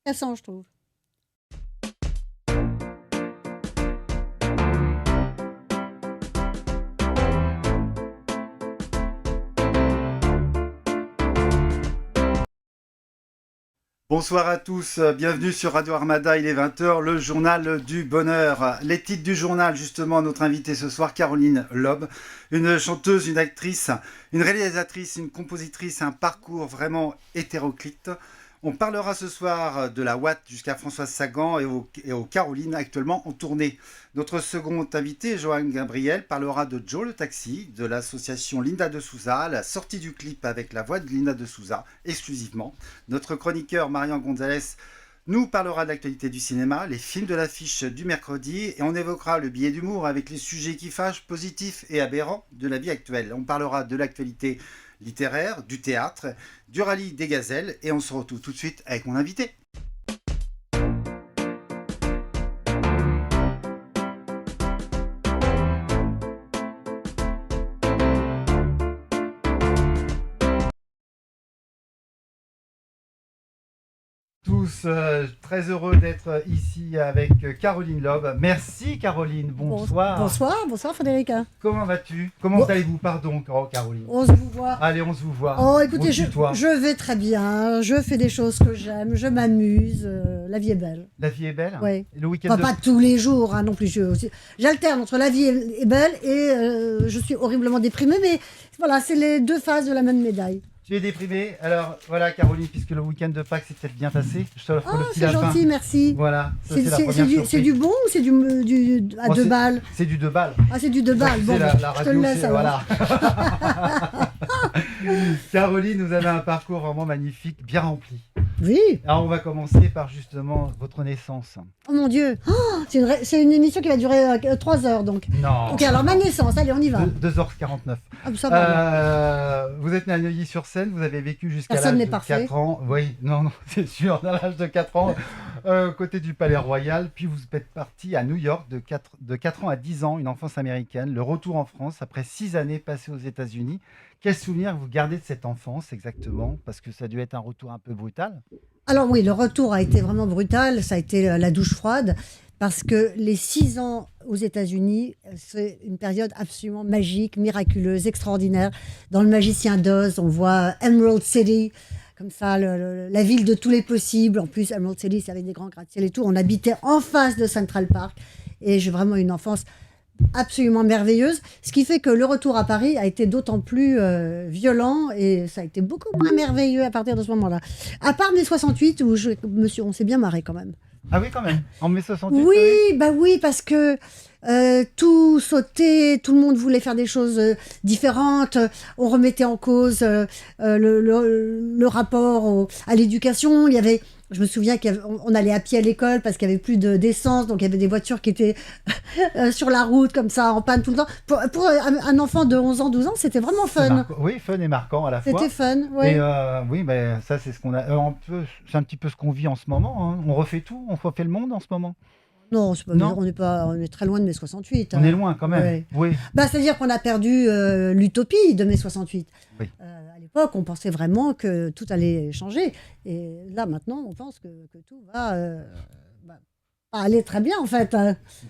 Intéressant, je trouve. Bonsoir à tous, bienvenue sur Radio Armada, il est 20h, le journal du bonheur. Les titres du journal, justement, notre invitée ce soir, Caroline Lob, une chanteuse, une actrice, une réalisatrice, une compositrice, un parcours vraiment hétéroclite. On parlera ce soir de la Watt jusqu'à Françoise Sagan et aux Carolines actuellement en tournée. Notre second invité, Johan Gabriel, parlera de Joe le taxi, de l'association Linda de Souza, la sortie du clip avec la voix de Linda de Souza exclusivement. Notre chroniqueur Marian Gonzalez nous parlera de l'actualité du cinéma, les films de l'affiche du mercredi et on évoquera le billet d'humour avec les sujets qui fâchent, positifs et aberrants de la vie actuelle. On parlera de l'actualité littéraire, du théâtre, du rallye des gazelles et on se retrouve tout de suite avec mon invité. Tous très heureux d'être ici avec Caroline Lob. Merci Caroline, bonsoir. Bonsoir Frédéric. Comment vas-tu? Comment allez-vous? Pardon Caroline. On se vous voit. Allez, on se vous voit. Oh écoutez, je vais très bien, je fais des choses que j'aime, je m'amuse, la vie est belle. La vie est belle? Oui. Le week-end Pas tous les jours non plus. J'alterne entre la vie est belle et je suis horriblement déprimée, mais voilà, c'est les deux faces de la même médaille. Tu es déprimée? Alors voilà Caroline, puisque le week-end de Pâques s'est peut-être bien passé, je te l'offre le petit lapin. C'est gentil, merci. Voilà, ça, c'est la première surprise. C'est du bon ou c'est du à 2 balles? C'est du 2 balles. Ah, c'est du 2 balles. Bon, la je te le laisse alors. Voilà. Caroline, vous avez un parcours vraiment magnifique, bien rempli. Oui. Alors on va commencer par justement votre naissance. Oh mon Dieu, c'est une émission qui va durer 3 heures donc. Non. Ok, alors ma naissance, allez on y va. 2h49. Ah, ça va. Vous êtes né à Neuilly-sur-Seine, vous avez vécu jusqu'à Personne l'âge n'est de parfait. 4 ans. Oui, non, c'est sûr, à l'âge de 4 ans, côté du Palais Royal. Puis vous êtes parti à New York de 4 ans à 10 ans, une enfance américaine. Le retour en France après 6 années passées aux États-Unis. Quel souvenir vous gardez de cette enfance exactement? Parce que ça a dû être un retour un peu brutal. Alors oui, le retour a été vraiment brutal, ça a été la douche froide, parce que les 6 ans aux États-Unis, c'est une période absolument magique, miraculeuse, extraordinaire. Dans Le Magicien d'Oz, on voit Emerald City, comme ça, la ville de tous les possibles. En plus, Emerald City, c'est avec des grands gratte-ciel et tout. On habitait en face de Central Park, et j'ai vraiment une enfance absolument merveilleuse, ce qui fait que le retour à Paris a été d'autant plus violent et ça a été beaucoup moins merveilleux à partir de ce moment-là. À part mai 68 où on s'est bien marré quand même. Ah oui, quand même. En mai 68. Oui, parce que tout sautait, tout le monde voulait faire des choses différentes. On remettait en cause le rapport à l'éducation. Je me souviens qu'on allait à pied à l'école parce qu'il n'y avait plus d'essence, donc il y avait des voitures qui étaient sur la route comme ça, en panne tout le temps. Pour un enfant de 11 ans, 12 ans, c'était vraiment fun. Oui, fun et marquant à la fois. C'était fun, oui. Et oui, ben, ça c'est ce qu'on a. C'est un petit peu ce qu'on vit en ce moment. Hein. On refait tout, on refait le monde en ce moment. Non, on est très loin de mai 68. On est loin quand même. Oui. C'est-à-dire qu'on a perdu l'utopie de mai 68. Oui. À l'époque, on pensait vraiment que tout allait changer. Et là, maintenant, on pense que tout va aller très bien, en fait.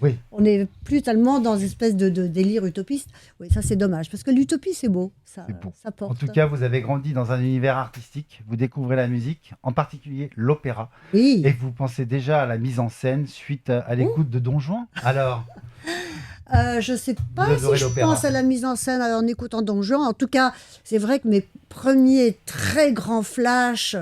Oui. On n'est plus tellement dans une espèce de délire utopiste. Oui, ça, c'est dommage. Parce que l'utopie, c'est beau. Ça porte. En tout cas, vous avez grandi dans un univers artistique. Vous découvrez la musique, en particulier l'opéra. Oui. Et vous pensez déjà à la mise en scène suite à l'écoute de Don Juan. Alors je ne sais pas si je pense à la mise en scène en écoutant Don Juan. En tout cas, c'est vrai que mes premiers très grands flashs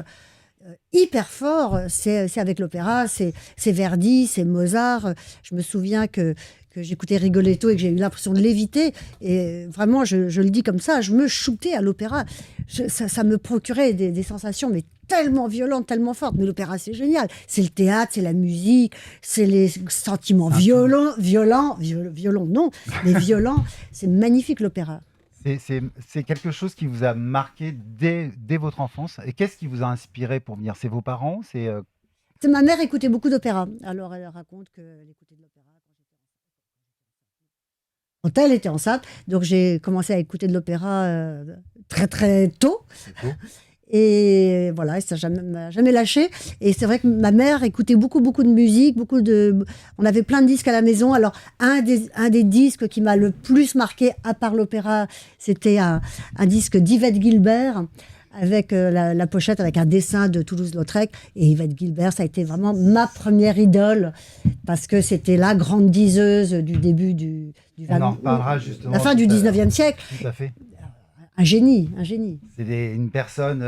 hyper forts, c'est avec l'opéra, c'est Verdi, c'est Mozart. Je me souviens que j'écoutais Rigoletto et que j'ai eu l'impression de léviter. Et vraiment, je le dis comme ça, je me shootais à l'opéra. Ça me procurait des sensations, mais tellement violentes, tellement fortes. Mais l'opéra, c'est génial. C'est le théâtre, c'est la musique, c'est les sentiments violents, non, mais violents. C'est magnifique, l'opéra. C'est quelque chose qui vous a marqué dès votre enfance. Et qu'est-ce qui vous a inspiré pour venir? C'est vos parents? Ma mère écoutait beaucoup d'opéra. Alors, elle raconte qu'elle écoutait de l'opéra quand elle était enceinte. Donc, j'ai commencé à écouter de l'opéra très, très tôt. Et voilà, ça m'a jamais lâché. Et c'est vrai que ma mère écoutait beaucoup de musique, on avait plein de disques à la maison. Alors, un des disques qui m'a le plus marqué, à part l'opéra, c'était un disque d'Yvette Guilbert, avec la pochette avec un dessin de Toulouse-Lautrec. Et Yvette Guilbert, ça a été vraiment ma première idole, parce que c'était la grande diseuse du début du On en reparlera justement. La fin du 19e siècle. Tout à fait. Un génie. C'est une personne...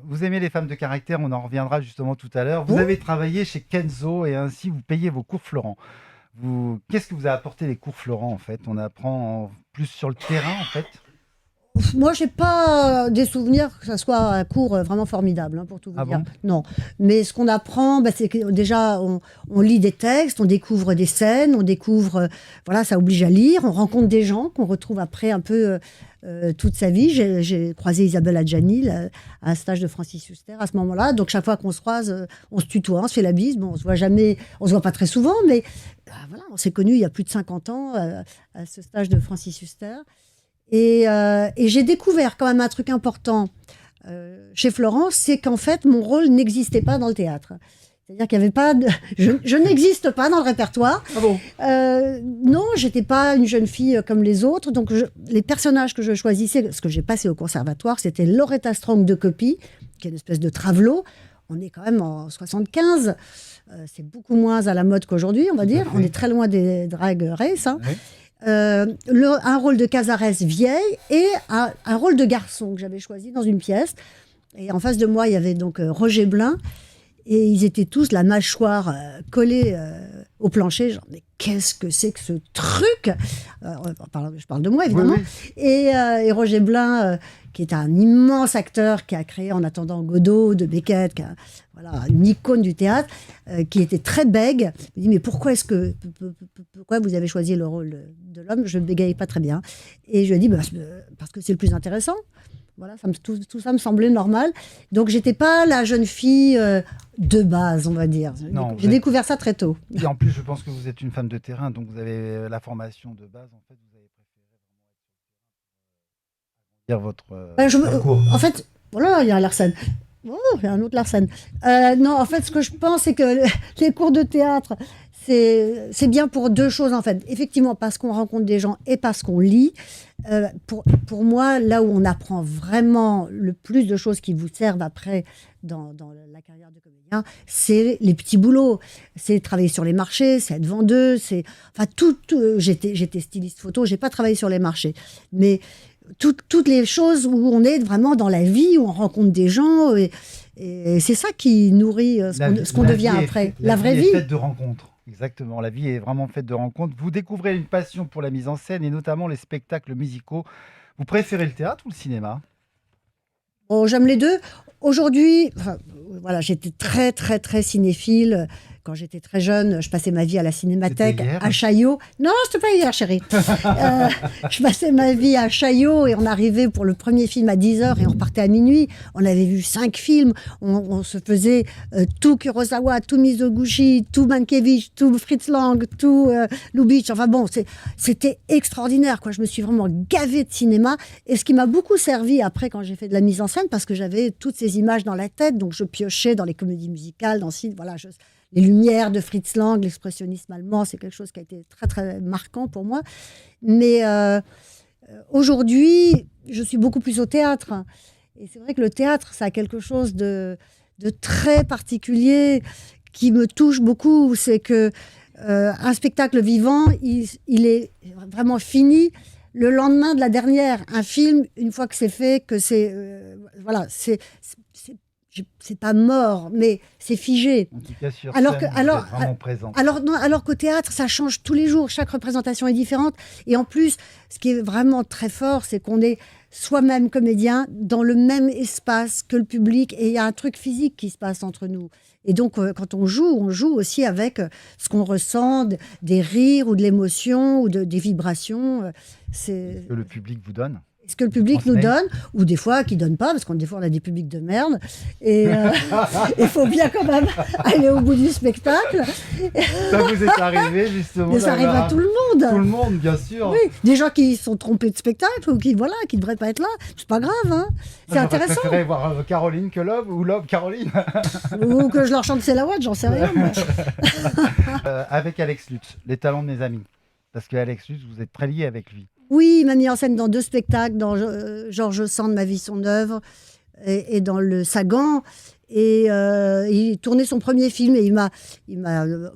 Vous aimez les femmes de caractère, on en reviendra justement tout à l'heure. Vous avez travaillé chez Kenzo et ainsi vous payez vos cours Florent. Qu'est-ce que vous a apporté les cours Florent en fait? On apprend plus sur le terrain en fait? Moi, j'ai pas des souvenirs que ça soit un cours vraiment formidable, pour tout vous dire. Bon, non. Mais ce qu'on apprend, c'est que déjà, on lit des textes, on découvre des scènes, on découvre... voilà, ça oblige à lire. On rencontre des gens qu'on retrouve après un peu toute sa vie. J'ai croisé Isabelle Adjani à un stage de Francis Huster à ce moment-là. Donc, chaque fois qu'on se croise, on se tutoie, on se fait la bise. Bon, on se voit jamais... On se voit pas très souvent, mais voilà, on s'est connus il y a plus de 50 ans à ce stage de Francis Huster. Et j'ai découvert quand même un truc important chez Florent, c'est qu'en fait, mon rôle n'existait pas dans le théâtre. C'est-à-dire qu'il n'y avait pas de... Je n'existe pas dans le répertoire. Ah bon? Non, j'étais pas une jeune fille comme les autres. Donc, les personnages que je choisissais, ce que j'ai passé au conservatoire, c'était Loretta Strong de Copy, qui est une espèce de travelot. On est quand même en 75. C'est beaucoup moins à la mode qu'aujourd'hui, on va dire. On est très loin des drag race, hein. Oui. Un rôle de Cazares vieille et un rôle de garçon que j'avais choisi dans une pièce. Et en face de moi, il y avait donc Roger Blin. Et ils étaient tous la mâchoire collée au plancher. Genre, mais qu'est-ce que c'est que ce truc? Je parle de moi, évidemment. Oui, oui. Et Roger Blin, qui est un immense acteur, qui a créé En attendant Godot de Beckett, voilà, une icône du théâtre, qui était très bègue. Il me dit, mais pourquoi vous avez choisi le rôle de l'homme? Je ne bégayais pas très bien. Et je lui ai dit, parce que c'est le plus intéressant. Voilà, tout ça me semblait normal. Donc, j'étais pas la jeune fille de base, on va dire. J'ai découvert ça très tôt. Et en plus, je pense que vous êtes une femme de terrain, donc vous avez la formation de base. En fait, vous avez préféré dire votre parcours. En fait, voilà, il y a un Larsen. Oh, il y a un autre Larsen. Non, en fait, ce que je pense, c'est que les cours de théâtre, c'est bien pour deux choses, en fait. Effectivement, parce qu'on rencontre des gens et parce qu'on lit. Pour moi, là où on apprend vraiment le plus de choses qui vous servent après dans la carrière de comédien, c'est les petits boulots. C'est travailler sur les marchés, c'est être vendeuse, enfin, j'étais styliste photo, j'ai pas travaillé sur les marchés. Mais toutes les choses où on est vraiment dans la vie, où on rencontre des gens, et c'est ça qui nourrit ce qu'on devient après. La vraie vie est faite de rencontres. Exactement, la vie est vraiment faite de rencontres. Vous découvrez une passion pour la mise en scène et notamment les spectacles musicaux. Vous préférez le théâtre ou le cinéma? Oh, j'aime les deux. Aujourd'hui, voilà, j'étais très, très, très cinéphile. Quand j'étais très jeune, je passais ma vie à la Cinémathèque, à Chaillot. Non, c'était pas hier, chérie. Je passais ma vie à Chaillot et on arrivait pour le premier film à 10h et on repartait à minuit. On avait vu 5 films. On se faisait tout Kurosawa, tout Mizoguchi, tout Mankiewicz, tout Fritz Lang, tout Lubitsch. Enfin bon, c'était extraordinaire, quoi. Je me suis vraiment gavée de cinéma. Et ce qui m'a beaucoup servi après quand j'ai fait de la mise en scène, parce que j'avais toutes ces images dans la tête. Donc je piochais dans les comédies musicales, voilà, les lumières de Fritz Lang, l'expressionnisme allemand, c'est quelque chose qui a été très, très marquant pour moi. Mais aujourd'hui, je suis beaucoup plus au théâtre. Et c'est vrai que le théâtre, ça a quelque chose de très particulier qui me touche beaucoup. C'est que un spectacle vivant, il est vraiment fini le lendemain de la dernière. Un film, une fois que c'est fait, que c'est... voilà, c'est pas mort, mais c'est figé. En tout cas, sur scène, vous êtes vraiment présente. Alors qu'au théâtre, ça change tous les jours. Chaque représentation est différente. Et en plus, ce qui est vraiment très fort, c'est qu'on est soi-même comédien dans le même espace que le public. Et il y a un truc physique qui se passe entre nous. Et donc, quand on joue aussi avec ce qu'on ressent, des rires ou de l'émotion ou des vibrations. Que le public vous donne. ce que le public nous donne, ou des fois qui ne donne pas, parce qu'on des fois on a des publics de merde, et il faut bien quand même aller au bout du spectacle. Ça vous est arrivé justement? Mais ça arrive à tout le monde. Tout le monde, bien sûr. Oui, des gens qui sont trompés de spectacle ou qui ne devraient pas être là, c'est pas grave, hein. C'est intéressant. Je préférais voir Caroline que Love, ou Love Caroline. Ou que je leur chante C'est la Watt, j'en sais rien. Avec Alex Lutz, Les talents de mes amis. Parce que Alex Lutz, vous êtes très lié avec lui. Oui, il m'a mis en scène dans 2 spectacles, dans Georges Sand, Ma vie, son œuvre, et dans le Sagan. Et il tournait son premier film et il m'a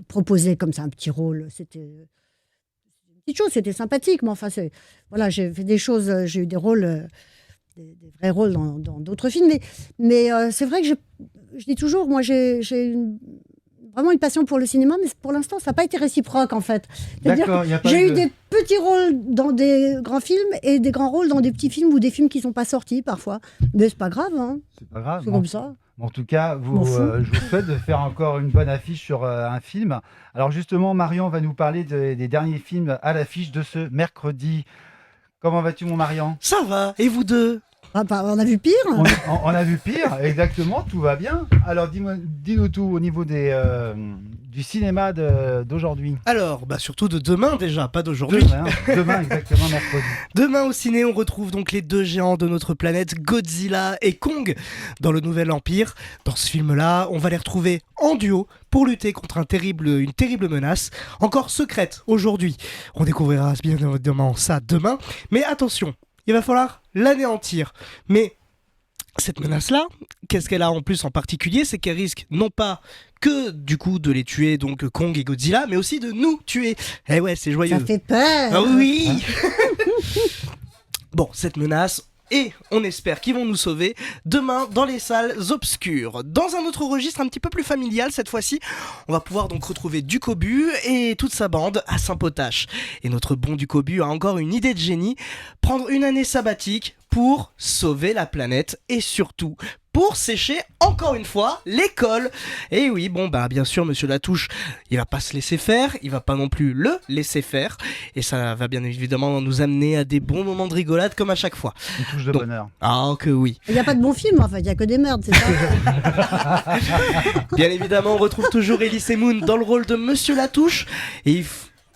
proposé comme ça un petit rôle. C'était une petite chose, c'était sympathique, mais enfin, voilà, j'ai fait des choses, j'ai eu des rôles, des vrais rôles dans d'autres films. Mais c'est vrai que je dis toujours, moi, j'ai vraiment une passion pour le cinéma, mais pour l'instant, ça n'a pas été réciproque, en fait. D'accord, j'ai eu des petits rôles dans des grands films et des grands rôles dans des petits films ou des films qui ne sont pas sortis, parfois. Mais c'est pas grave, hein. C'est pas grave. C'est comme ça. En tout cas, je vous souhaite de faire encore une bonne affiche sur un film. Alors justement, Marion va nous parler des derniers films à l'affiche de ce mercredi. Comment vas-tu, mon Marion? Ça va, et vous deux? On a vu pire. On a vu pire, exactement, tout va bien. Alors dis-nous tout au niveau du cinéma d'aujourd'hui. Alors, surtout de demain déjà, pas d'aujourd'hui. Demain, exactement, mercredi. Demain au ciné, on retrouve donc les 2 géants de notre planète, Godzilla et Kong, dans le Nouvel Empire. Dans ce film-là, on va les retrouver en duo pour lutter contre une terrible menace, encore secrète aujourd'hui. On découvrira bien évidemment ça demain, mais attention, il va falloir l'anéantir. Mais cette menace-là, qu'est-ce qu'elle a en plus en particulier? C'est qu'elle risque non pas que du coup de les tuer, donc Kong et Godzilla, mais aussi de nous tuer. Eh ouais, c'est joyeux. Ça fait peur. Ah oui. Bon, cette menace, et on espère qu'ils vont nous sauver demain dans les salles obscures. Dans un autre registre un petit peu plus familial cette fois-ci, on va pouvoir donc retrouver Ducobu et toute sa bande à Saint-Potache. Et notre bon Ducobu a encore une idée de génie, prendre une année sabbatique pour sauver la planète et surtout pour sécher encore une fois l'école. Et oui, bien sûr, Monsieur Latouche, il va pas se laisser faire, il va pas non plus le laisser faire, et ça va bien évidemment nous amener à des bons moments de rigolade comme à chaque fois. Une touche de bonheur. Ah que oui. Il n'y a pas de bons films, en fait, il n'y a que des merdes, c'est ça. Bien évidemment, on retrouve toujours Elise Moon dans le rôle de Monsieur Latouche, et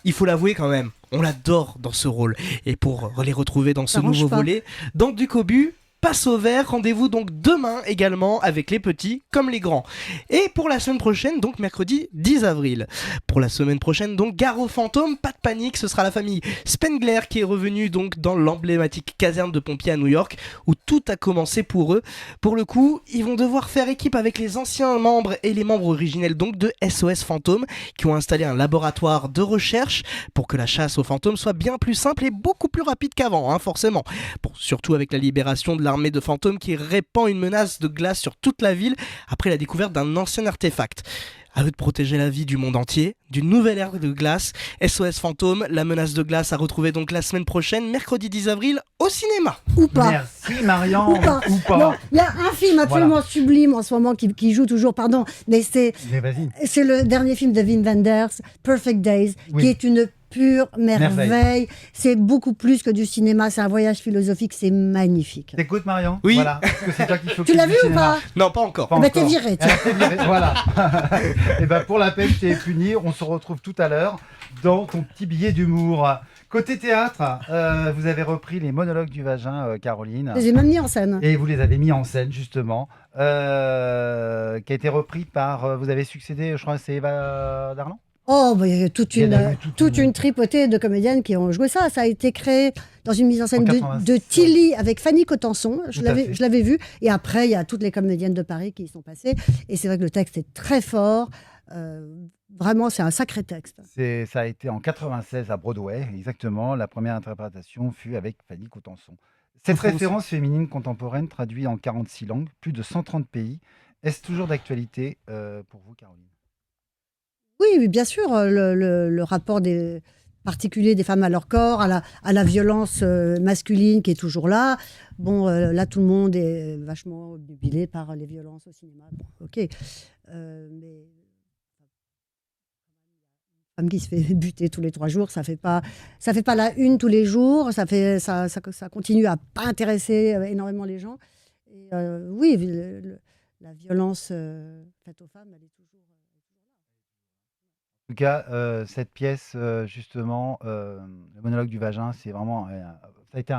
il faut l'avouer quand même, on l'adore dans ce rôle. Et pour les retrouver dans ce nouveau volet, dans Ducobu, passe au vert, rendez-vous donc demain également avec les petits comme les grands. Et pour la semaine prochaine, donc mercredi 10 avril. Pour la semaine prochaine, donc Gare aux fantômes, pas de panique, ce sera la famille Spengler qui est revenue donc dans l'emblématique caserne de pompiers à New York où tout a commencé pour eux. Pour le coup, ils vont devoir faire équipe avec les anciens membres et les membres originels donc de SOS Fantômes qui ont installé un laboratoire de recherche pour que la chasse aux fantômes soit bien plus simple et beaucoup plus rapide qu'avant, forcément. Bon, surtout avec la libération de l'armée de fantômes qui répand une menace de glace sur toute la ville après la découverte d'un ancien artefact. À eux de protéger la vie du monde entier, d'une nouvelle ère de glace. SOS Fantôme, la menace de glace à retrouver donc la semaine prochaine, mercredi 10 avril, au cinéma. Ou pas. Merci Marion. Ou pas. Non, il y a un film absolument sublime en ce moment qui joue toujours, mais c'est le dernier film de Wim Wenders, Perfect Days, qui est une pure merveille. C'est beaucoup plus que du cinéma, c'est un voyage philosophique, c'est magnifique. T'écoutes Marion? Oui. Voilà. Parce que c'est toi qui faut tu l'as vu ou pas? Non, pas encore. T'es viré. Voilà. Et pour la peine, t'es puni. On se retrouve tout à l'heure dans ton petit billet d'humour. Côté théâtre, vous avez repris les monologues du vagin, Caroline. Je les ai même mis en scène. Et vous les avez mis en scène, justement. Qui a été repris par... vous avez succédé, je crois, c'est Eva Darlan? Oh, il y a toute une tripotée de comédiennes qui ont joué ça. Ça a été créé dans une mise en scène de Tilly avec Fanny Cotenson. Je l'avais vu. Et après, il y a toutes les comédiennes de Paris qui y sont passées. Et c'est vrai que le texte est très fort. Vraiment, c'est un sacré texte. Ça a été en 96 à Broadway, exactement. La première interprétation fut avec Fanny Cotenson. Cette référence féminine contemporaine traduite en 46 langues, plus de 130 pays. Est-ce toujours d'actualité pour vous, Caroline? Oui, bien sûr, le rapport particulier des femmes à leur corps, à la violence masculine qui est toujours là. Bon, là, tout le monde est vachement obnubilé par les violences au cinéma. Bon, ok. Mais femme qui se fait buter tous les 3 jours, ça fait pas la une tous les jours, ça continue à pas intéresser énormément les gens. Et, oui, la violence faite aux femmes, elle est toujours. En tout cas, cette pièce, justement, le monologue du vagin, c'est vraiment, ça a été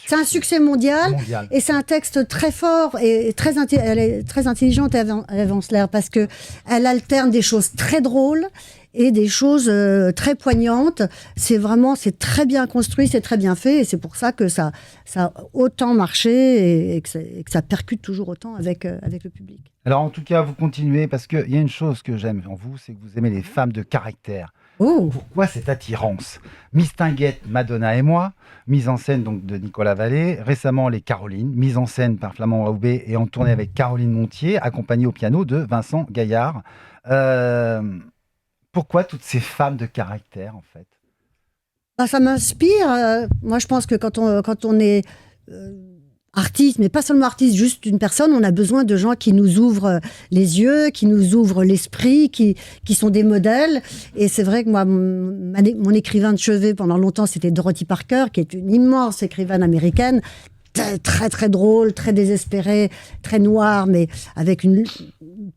C'est un succès mondial. Et c'est un texte très fort et elle est très intelligente, Ève Ensler, parce que elle alterne des choses très drôles et des choses très poignantes. C'est très bien construit, c'est très bien fait, et c'est pour ça que ça a autant marché et que ça percute toujours autant avec le public. Alors en tout cas, vous continuez, parce qu'il y a une chose que j'aime en vous, c'est que vous aimez les femmes de caractère. Oh. Pourquoi cette attirance? Mistinguett, Madonna et moi, mise en scène donc de Nicolas Vallée, récemment Les Carolines, mise en scène par Flamand Aoubé et en tournée avec Caroline Montier, accompagnée au piano de Vincent Gaillard. Pourquoi toutes ces femmes de caractère, en fait? Ça m'inspire. Moi, je pense que quand on est artiste, mais pas seulement artiste, juste une personne, on a besoin de gens qui nous ouvrent les yeux, qui nous ouvrent l'esprit, qui sont des modèles. Et c'est vrai que moi, mon écrivain de chevet pendant longtemps, c'était Dorothy Parker, qui est une immense écrivaine américaine, très très drôle, très désespérée, très noire, mais avec une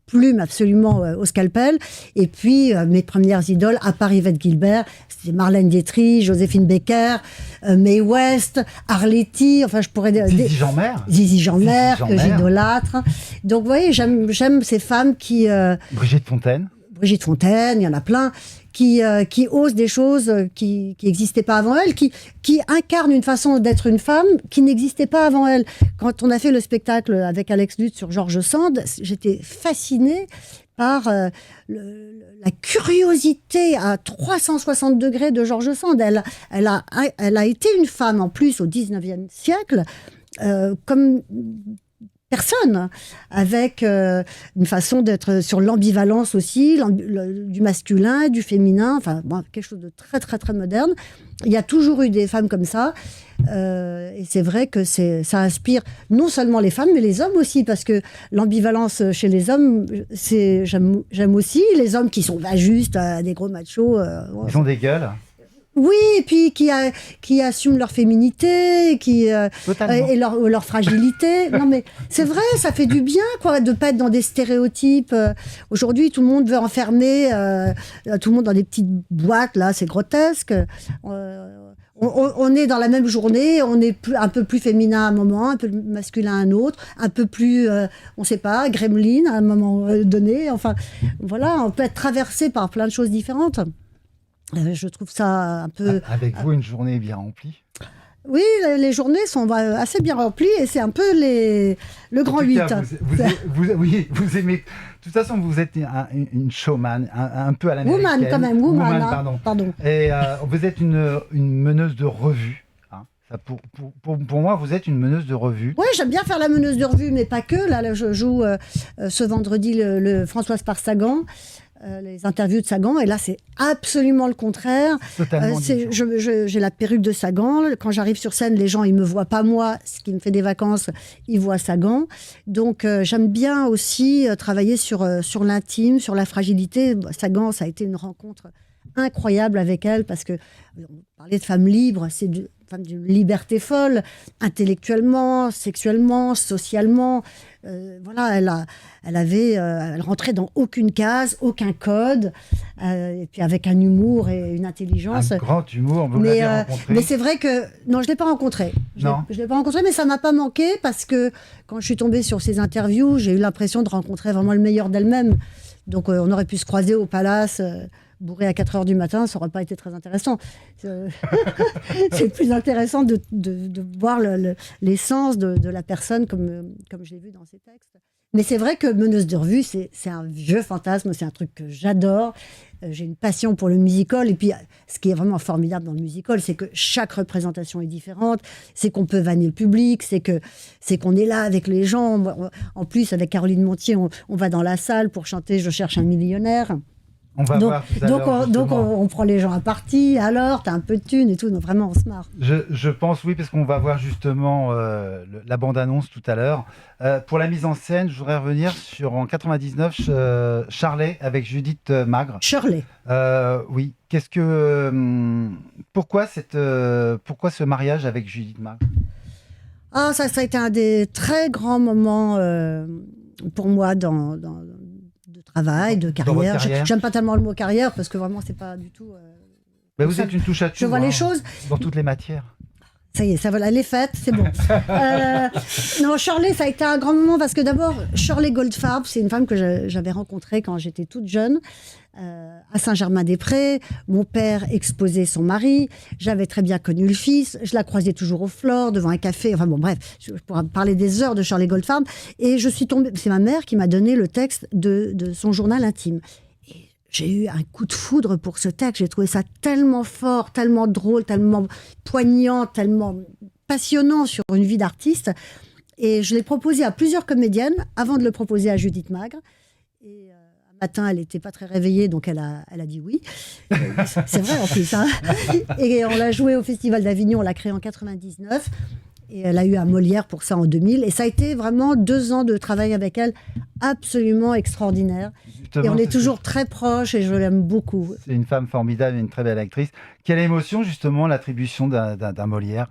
plume absolument au scalpel. Et puis mes premières idoles, à part Yvette Guilbert, c'était Marlène Dietrich, Joséphine Baker, Mae West, Arletty, enfin je pourrais... Zizi Jeanmaire, que j'idolâtre. Donc vous voyez, j'aime ces femmes qui... Brigitte Fontaine, il y en a plein, qui osent des choses qui n'existaient pas avant elle, qui incarnent une façon d'être une femme qui n'existait pas avant elle. Quand on a fait le spectacle avec Alex Lutz sur George Sand, j'étais fascinée par la curiosité à 360 degrés de George Sand. Elle a été une femme, en plus, au 19e siècle, comme personne, avec une façon d'être sur l'ambivalence aussi, du masculin, du féminin, enfin bon, quelque chose de très très très moderne. Il y a toujours eu des femmes comme ça, et c'est vrai que ça inspire non seulement les femmes, mais les hommes aussi, parce que l'ambivalence chez les hommes, j'aime aussi les hommes qui sont justes, des gros machos. Ils ont des gueules. Oui, et puis qui assument leur féminité, et leur fragilité. Non, mais c'est vrai, ça fait du bien, quoi, de pas être dans des stéréotypes. Aujourd'hui, tout le monde veut enfermer tout le monde dans des petites boîtes, là, c'est grotesque. On est dans la même journée, on est un peu plus féminin à un moment, un peu masculin à un autre, un peu plus, on sait pas, gremlin à un moment donné. Enfin, voilà, on peut être traversé par plein de choses différentes. Je trouve ça un peu... Avec vous, une journée bien remplie? Oui, les journées sont assez bien remplies et c'est un peu le grand 8. Vous aimez... De toute façon, vous êtes une showman, un peu à l'américaine. Woman, quand même. Woman, pardon. Et vous êtes une meneuse de revue. Hein. Pour moi, vous êtes une meneuse de revue. Oui, j'aime bien faire la meneuse de revue, mais pas que. Là je joue ce vendredi le Françoise par Sagan. Les interviews de Sagan, et là c'est absolument le contraire. Totalement j'ai la perruque de Sagan. Quand j'arrive sur scène, les gens ils me voient pas moi, ce qui me fait des vacances, ils voient Sagan. Donc j'aime bien aussi travailler sur l'intime, sur la fragilité. Sagan, ça a été une rencontre incroyable avec elle, parce que on parlait de femme libre, c'est femme d'une liberté folle, intellectuellement, sexuellement, socialement. Voilà, elle rentrait dans aucune case, aucun code, et puis avec un humour et une intelligence. Un grand humour, vous l'avez rencontré. Mais c'est vrai que... Non, je ne l'ai pas rencontré. Je l'ai pas rencontré, mais ça ne m'a pas manqué, parce que quand je suis tombée sur ses interviews, j'ai eu l'impression de rencontrer vraiment le meilleur d'elle-même. Donc on aurait pu se croiser au Palace... bourré à 4h du matin, ça n'aurait pas été très intéressant. C'est plus intéressant de voir l'essence de la personne comme je l'ai vu dans ses textes. Mais c'est vrai que meneuse de revue, c'est un vieux fantasme, c'est un truc que j'adore. J'ai une passion pour le musical. Et puis, ce qui est vraiment formidable dans le musical, c'est que chaque représentation est différente. C'est qu'on peut vanner le public, c'est qu'on est là avec les gens. En plus, avec Caroline Montier, on va dans la salle pour chanter « Je cherche un millionnaire ». On va voir tout à l'heure, donc on prend les gens à partie, alors t'as un peu de thunes et tout, donc vraiment on se marre. Je pense oui, parce qu'on va voir justement la bande-annonce tout à l'heure. Pour la mise en scène, je voudrais revenir sur en 99, Charlet avec Judith Magre. Shirley. Oui, pourquoi ce mariage avec Judith Magre? Ah, ça a été un des très grands moments pour moi de travail, de carrière. J'aime pas tellement le mot carrière parce que vraiment c'est pas du tout. Vous êtes une touche à tout. Je vois les choses dans toutes les matières. Ça y est, ça voilà, les fêtes, c'est bon. Non, Shirley, ça a été un grand moment parce que d'abord, Shirley Goldfarb, c'est une femme que j'avais rencontrée quand j'étais toute jeune à Saint-Germain-des-Prés. Mon père exposait son mari. J'avais très bien connu le fils. Je la croisais toujours au Flore, devant un café. Enfin bon, bref, je pourrais parler des heures de Shirley Goldfarb. Et je suis tombée, c'est ma mère qui m'a donné le texte de son journal intime. J'ai eu un coup de foudre pour ce texte. J'ai trouvé ça tellement fort, tellement drôle, tellement poignant, tellement passionnant sur une vie d'artiste. Et je l'ai proposé à plusieurs comédiennes avant de le proposer à Judith Magre. Et un matin, elle n'était pas très réveillée, donc elle a dit oui. C'est vrai en plus. Hein. Et on l'a joué au Festival d'Avignon, on l'a créé en 99. Et elle a eu un Molière pour ça en 2000. Et ça a été vraiment 2 ans de travail avec elle absolument extraordinaire. Justement, et on est toujours très proches et je l'aime beaucoup. C'est une femme formidable et une très belle actrice. Quelle émotion, justement, l'attribution d'un Molière?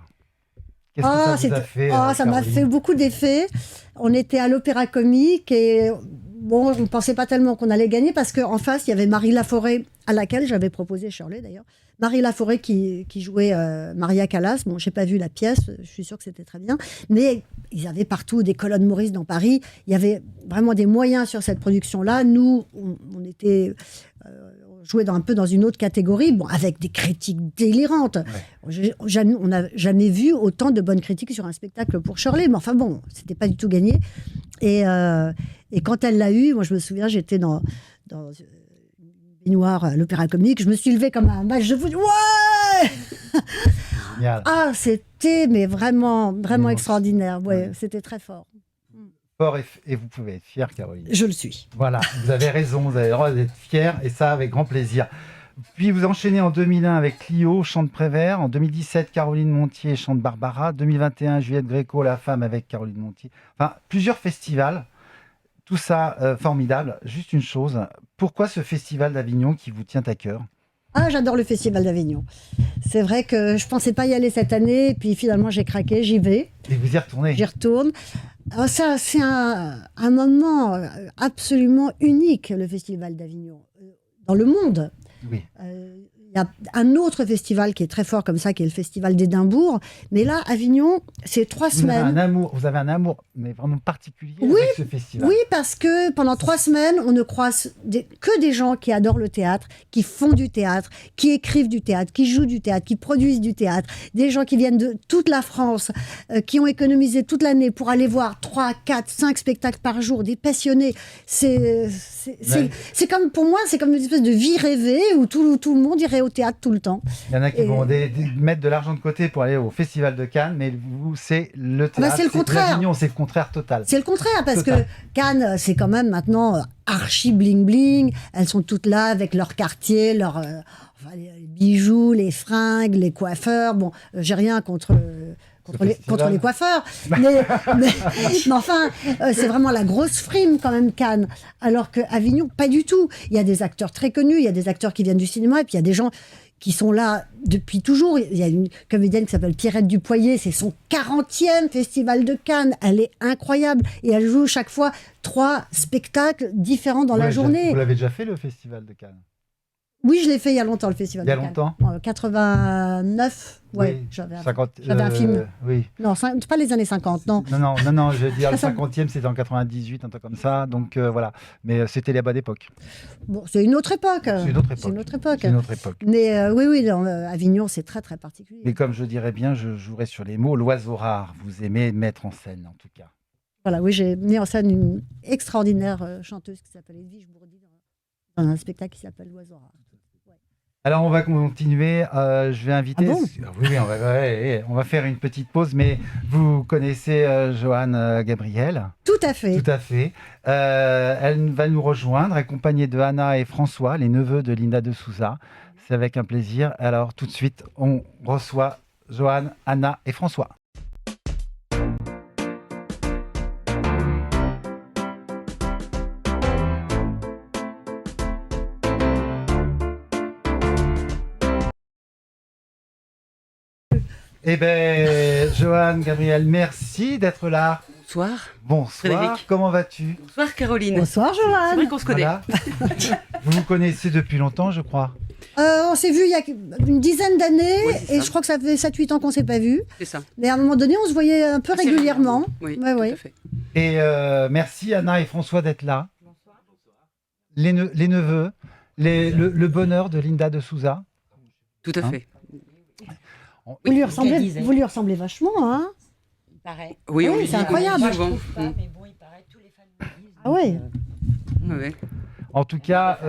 Qu'est-ce que ça vous a fait, ça m'a fait beaucoup d'effets. On était à l'Opéra Comique et bon, on ne pensait pas tellement qu'on allait gagner parce qu'en face, il y avait Marie Laforêt, à laquelle j'avais proposé Shirley d'ailleurs. Marie Laforêt qui jouait Maria Callas. Bon, je n'ai pas vu la pièce, je suis sûre que c'était très bien. Mais ils avaient partout des colonnes Maurice dans Paris. Il y avait vraiment des moyens sur cette production-là. Nous, on était... on jouait un peu dans une autre catégorie, bon, avec des critiques délirantes. Ouais. On n'a jamais vu autant de bonnes critiques sur un spectacle pour Shirley. Mais enfin bon, c'était pas du tout gagné. Et quand elle l'a eu, moi je me souviens, j'étais dans baignoire à l'Opéra Comique, je me suis levée comme un match de foot. Ouais. Génial. Ah, c'était mais vraiment extraordinaire. Ouais, c'était très fort. Fort et vous pouvez être fière, Caroline. Je le suis. Voilà, vous avez raison, vous avez le droit d'être fière et ça avec grand plaisir. Puis vous enchaînez en 2001 avec Clio, chante Prévert. En 2017, Caroline Montier chante Barbara. 2021, Juliette Gréco, La Femme avec Caroline Montier. Enfin, plusieurs festivals. Tout ça formidable. Juste une chose, pourquoi ce festival d'Avignon qui vous tient à cœur? Ah, j'adore le festival d'Avignon. C'est vrai que je ne pensais pas y aller cette année, et puis finalement j'ai craqué, j'y vais. Et vous y retournez? J'y retourne. Alors ça, c'est un moment absolument unique, le festival d'Avignon, dans le monde. Oui. Il y a un autre festival qui est très fort comme ça, qui est le festival d'Édimbourg. Mais là, Avignon, c'est 3 semaines. Vous avez un amour, mais vraiment particulier avec ce festival. Oui, parce que pendant 3 semaines, on ne croise que des gens qui adorent le théâtre, qui font du théâtre, qui écrivent du théâtre, qui jouent du théâtre, qui produisent du théâtre. Des gens qui viennent de toute la France, qui ont économisé toute l'année pour aller voir 3, 4, 5 spectacles par jour, des passionnés. C'est comme, pour moi, c'est comme une espèce de vie rêvée où tout le monde irait au théâtre tout le temps. Il y en a qui vont mettre de l'argent de côté pour aller au Festival de Cannes, mais vous, c'est le théâtre. C'est le contraire. L'Avignon, c'est le contraire total. C'est le contraire, parce que Cannes, c'est quand même maintenant archi bling-bling. Elles sont toutes là avec leur quartier, les bijoux, les fringues, les coiffeurs. Bon, j'ai rien contre les coiffeurs. Mais enfin, c'est vraiment la grosse frime quand même, Cannes. Alors qu'à Avignon, pas du tout. Il y a des acteurs très connus, il y a des acteurs qui viennent du cinéma, et puis il y a des gens qui sont là depuis toujours. Il y a une comédienne qui s'appelle Pierrette Dupoyer, c'est son 40e festival de Cannes. Elle est incroyable. Et elle joue chaque fois 3 spectacles différents dans la journée. Vous l'avez déjà fait, le festival de Cannes? Oui, je l'ai fait il y a longtemps, le festival de Cannes. Il y a longtemps 89, ouais. Oui, j'avais un film. Oui. Non, c'est pas les années 50, non. Non, je veux dire, le 50e, c'était en 98, un truc comme ça. Donc voilà. Mais c'était la bonne époque. Bon, c'est une autre époque. C'est une autre époque. Mais oui, dans Avignon, c'est très, très particulier. Mais comme je dirais bien, je jouerai sur les mots, l'oiseau rare. Vous aimez mettre en scène, en tout cas. Voilà, oui, j'ai mis en scène une extraordinaire chanteuse qui s'appelle Edwige Bourdi dans un spectacle qui s'appelle L'oiseau rare. Alors, on va continuer. Je vais inviter. Ah bon Oui, on va faire une petite pause, mais vous connaissez Joanne Gabriel? Tout à fait. Tout à fait. Elle va nous rejoindre, accompagnée de Anna et François, les neveux de Linda de Souza. C'est avec un plaisir. Alors, tout de suite, on reçoit Joanne, Anna et François. Eh bien, Joanne, Gabriel, merci d'être là. Bonsoir. Bonsoir, Frédéric. comment vas-tu? Bonsoir Caroline. Bonsoir, C'est Joanne. vrai qu'on se connaît. Voilà. Vous vous connaissez depuis longtemps, je crois. On s'est vu il y a une dizaine d'années Oui, c'est et ça. je crois que ça fait 7-8 ans qu'on ne s'est pas vu. C'est ça. Mais à un moment donné, on se voyait un peu Assez régulièrement. Oui, Ouais, tout ouais. à fait. Et merci Anna et François d'être là. Les neveux, le bonheur de Linda de Souza. Tout à Hein fait. Vous lui ressemblez vachement, hein? Il paraît. Oui, Oui, on lui c'est dit incroyable. Moi, je souvent. trouve pas, mais bon, il paraît que tous les fans me disent. Ah ouais. Ouais. En tout cas,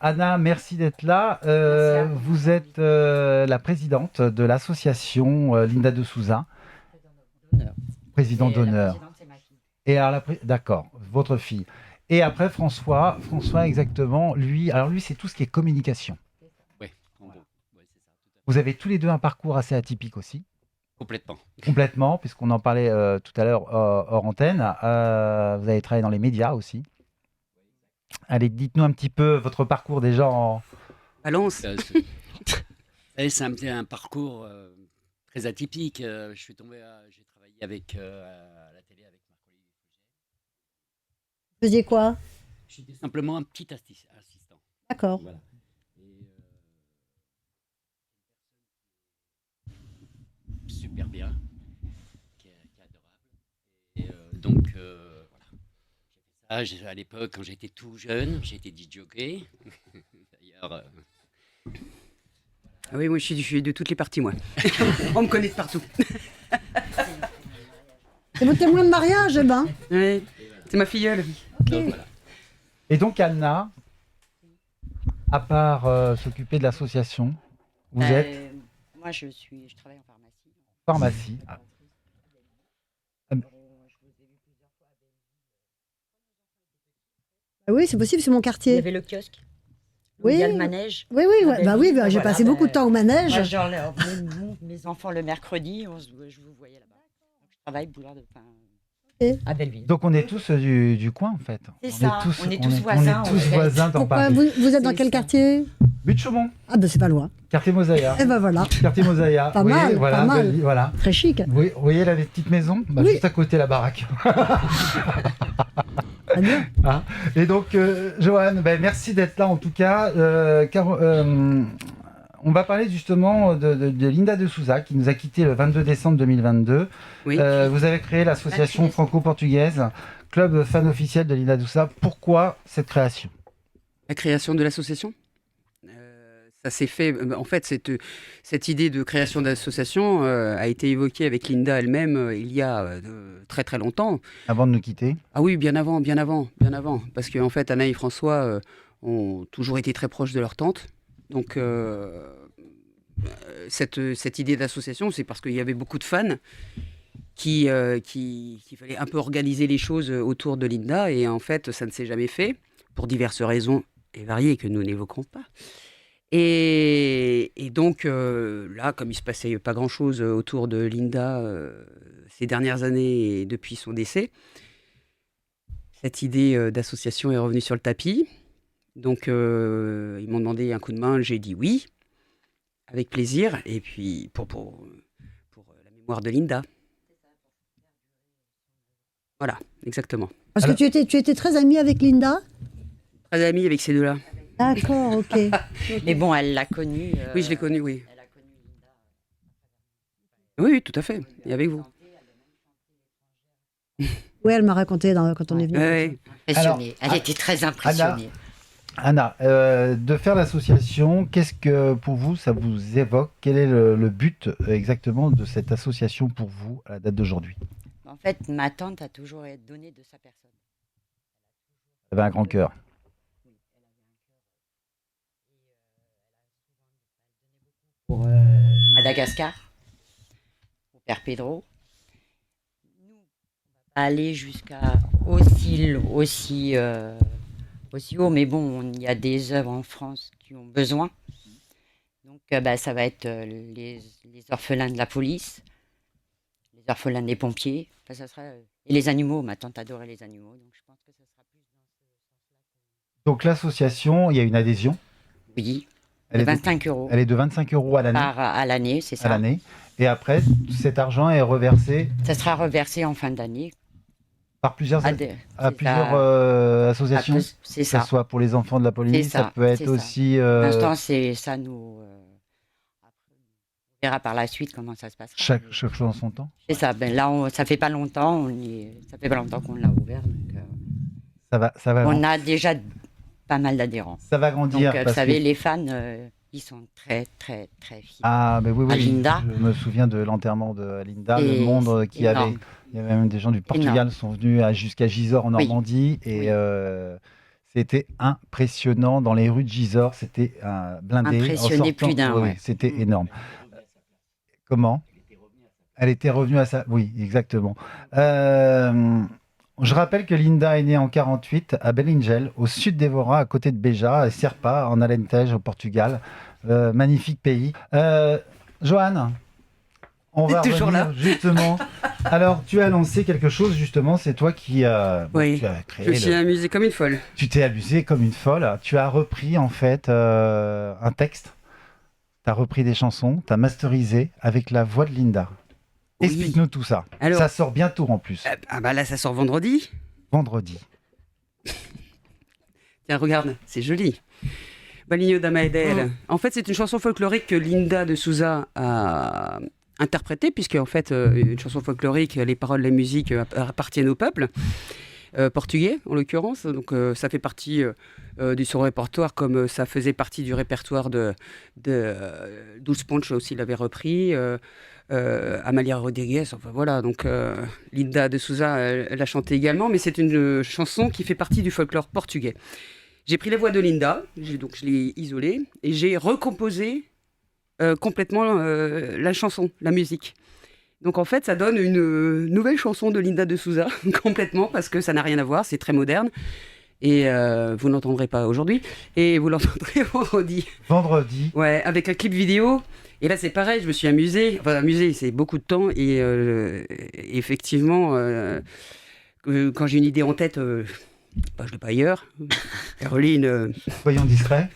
Anna, merci d'être là. Vous êtes la présidente de l'association Linda de Souza. Président d'honneur. C'est ma fille. Et alors, d'accord, votre fille. Et après, François, exactement, lui, c'est tout ce qui est communication. Oui, en gros. Ouais, c'est ça, tout à fait. Vous avez tous les deux un parcours assez atypique aussi. Complètement. Complètement, puisqu'on en parlait tout à l'heure hors antenne. Vous avez travaillé dans les médias aussi. Allez, dites-nous un petit peu votre parcours déjà en... Balance. C'est un parcours très atypique. J'ai travaillé à la télé avec Marc-Olivier Fougère. Vous faisiez quoi? J'étais simplement un petit assistant. D'accord. Voilà. Et super bien, qui est adorable. Et donc, voilà. J'ai fait ça à l'époque, quand j'étais tout jeune, j'étais DJ. D'ailleurs, Ah oui, moi je suis de toutes les parties, moi. On me connaît de partout. C'est votre témoin de mariage, eh ben. Ouais. C'est ma filleule. donc, voilà. Et donc, Anna, à part s'occuper de l'association, vous êtes Moi, je travaille en pharmacie. pharmacie. Ah oui, c'est possible, c'est mon Il y quartier. avait le kiosque. Oui. Il y a le manège. Oui, oui, ouais. Ah, Bah oui, Belleville, j'ai voilà, passé beaucoup de temps au manège. Moi, genre, mes enfants, le mercredi, je vous voyais là-bas. Donc, je travaille boulevard à Belleville. Donc, on est tous du coin, en fait. C'est ça, on est tous On voisins, est tous en fait. voisins dans Pourquoi Paris. vous êtes dans C'est quel ça. quartier? Butte-Chaumont, Ah ben c'est pas loin. quartier Mosaïa. Eh ben voilà, Quartier Mosaïa. Pas Vous voyez, mal, voilà, pas mal. voilà. très chic. Vous voyez la petite maison? Oui. Juste à côté, la baraque. Très bien. Hein. Et donc, Joanne, merci d'être là en tout cas. On va parler justement de Linda de Souza qui nous a quittés le 22 décembre 2022. Oui. Vous avez créé l'association franco-portugaise, club fan officiel de Linda de Souza. Pourquoi cette création? La création de l'association, ça s'est fait. En fait, cette idée de création d'association a été évoquée avec Linda elle-même il y a très très longtemps. Avant de nous quitter. Ah oui, bien avant. Parce qu'en fait, Anna et François ont toujours été très proches de leur tante. Donc, cette idée d'association, c'est parce qu'il y avait beaucoup de fans qu'il fallait un peu organiser les choses autour de Linda. Et en fait, ça ne s'est jamais fait, pour diverses raisons et variées que nous n'évoquerons pas. Et donc, là, comme il se passait pas grand-chose autour de Linda ces dernières années et depuis son décès, cette idée d'association est revenue sur le tapis. Donc, ils m'ont demandé un coup de main, j'ai dit oui, avec plaisir, et puis pour la mémoire de Linda. Voilà, exactement. Parce que tu étais très amie avec Linda? Très amie avec ces deux-là. D'accord, ok. Mais bon, elle l'a connue. Oui, je l'ai connue, oui. Elle a connu Linda. Oui, tout à fait, et avec vous. Oui, elle m'a raconté quand on est venu. Ouais. Impressionnée. Alors, Elle était très impressionnée. Anna, de faire l'association, qu'est-ce que pour vous ça vous évoque? Quel est le but exactement de cette association pour vous à la date d'aujourd'hui? En fait, ma tante a toujours donné de sa personne. Vous avez un grand cœur. Madagascar, au Père Pedro. Nous, on va aller jusqu'à aussi haut, mais bon, il y a des œuvres en France qui ont besoin. Donc, ça va être les orphelins de la police, les orphelins des pompiers. Enfin, ça sera, et les animaux. Ma tante adorait les animaux, donc je pense que ça sera plus dans ce sens-là. Donc l'association, il y a une adhésion. Oui, Elle de est 25 euros Elle est de 25 euros à l'année. à l'année, c'est À ça. l'année. Et après, cet argent est reversé Ça sera reversé en fin d'année. par plusieurs, C'est plusieurs ça. associations. C'est Que ce ça. soit pour les enfants de la police, C'est ça ça, peut être c'est ça. aussi. Pour l'instant, c'est ça nous. Après, on verra par la suite comment ça se passera. Chaque chose en son temps. C'est ça. Là, ça fait pas longtemps. Ça fait pas longtemps qu'on l'a ouvert. Donc, Ça va. on a déjà pas mal d'adhérents. Ça va Donc, grandir. vous parce savez, que- les fans, ils sont très, très, très fidèles. Ah, mais oui, à Linda. je me souviens de l'enterrement de Linda, Et le monde c'est énorme. il y avait même des gens du Portugal qui sont venus jusqu'à Gisors en Oui. Normandie et Oui. c'était impressionnant dans les rues de Gisors, c'était un blindé. Impressionné plus d'un, oui, ouais. c'était énorme. Comment? Elle était revenue à ça. Oui, exactement. Je rappelle que Linda est née en 48 à Belingel, au sud d'Evora, à côté de Beja, à Serpa, en Alentejo, au Portugal. Magnifique pays. Joanne, on va toujours revenir là. justement. Alors, tu as lancé quelque chose, justement, c'est toi qui Oui, tu as créé. Je me suis amusée comme une folle. Tu t'es amusée comme une folle. Tu as repris, en fait, un texte. Tu as repris des chansons, tu as masterisé avec la voix de Linda. Oui. Explique-nous tout ça. Alors- Ça sort bientôt en plus, Ah bah là, ça sort vendredi. vendredi. Tiens, regarde, c'est joli. Balinho da Maedel. En fait, c'est une chanson folklorique que Linda de Souza a interprétée, puisque en fait, une chanson folklorique, les paroles, la musique appartiennent au peuple portugais, en l'occurrence. Donc, ça fait partie de son répertoire, comme ça faisait partie du répertoire de Dulce Ponch aussi, l'avait repris. Amalia Rodriguez, enfin voilà, donc Linda de Souza, elle a chanté également, mais c'est une chanson qui fait partie du folklore portugais. J'ai pris la voix de Linda, donc je l'ai isolée, et j'ai recomposé complètement la chanson, la musique. Donc en fait, ça donne une nouvelle chanson de Linda de Souza, complètement, parce que ça n'a rien à voir, c'est très moderne. Et vous n'entendrez pas aujourd'hui, et vous l'entendrez vendredi. Vendredi. Ouais, avec un clip vidéo. Et là, c'est pareil, je me suis amusée. Enfin, amusée, c'est beaucoup de temps. Et effectivement, quand j'ai une idée en tête, je ne l'ai pas ailleurs. Caroline, Soyons discrets.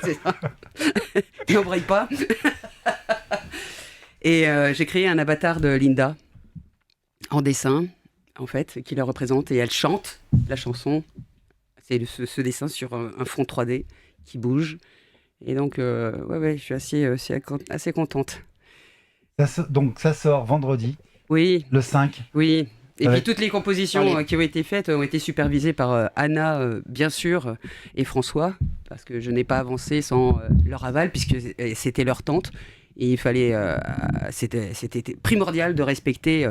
c'est ça. N'embraye pas. Et j'ai créé un avatar de Linda en dessin, en fait, qui la représente. Et elle chante la chanson. C'est ce dessin sur un fond 3D qui bouge. Et donc, ouais, je suis assez contente. Donc ça sort vendredi, Oui, le 5. oui. Et Avec- puis toutes les compositions qui ont été faites ont été supervisées par Anna, bien sûr, et François, parce que je n'ai pas avancé sans leur aval, puisque c'était leur tante. Et il fallait, c'était primordial de respecter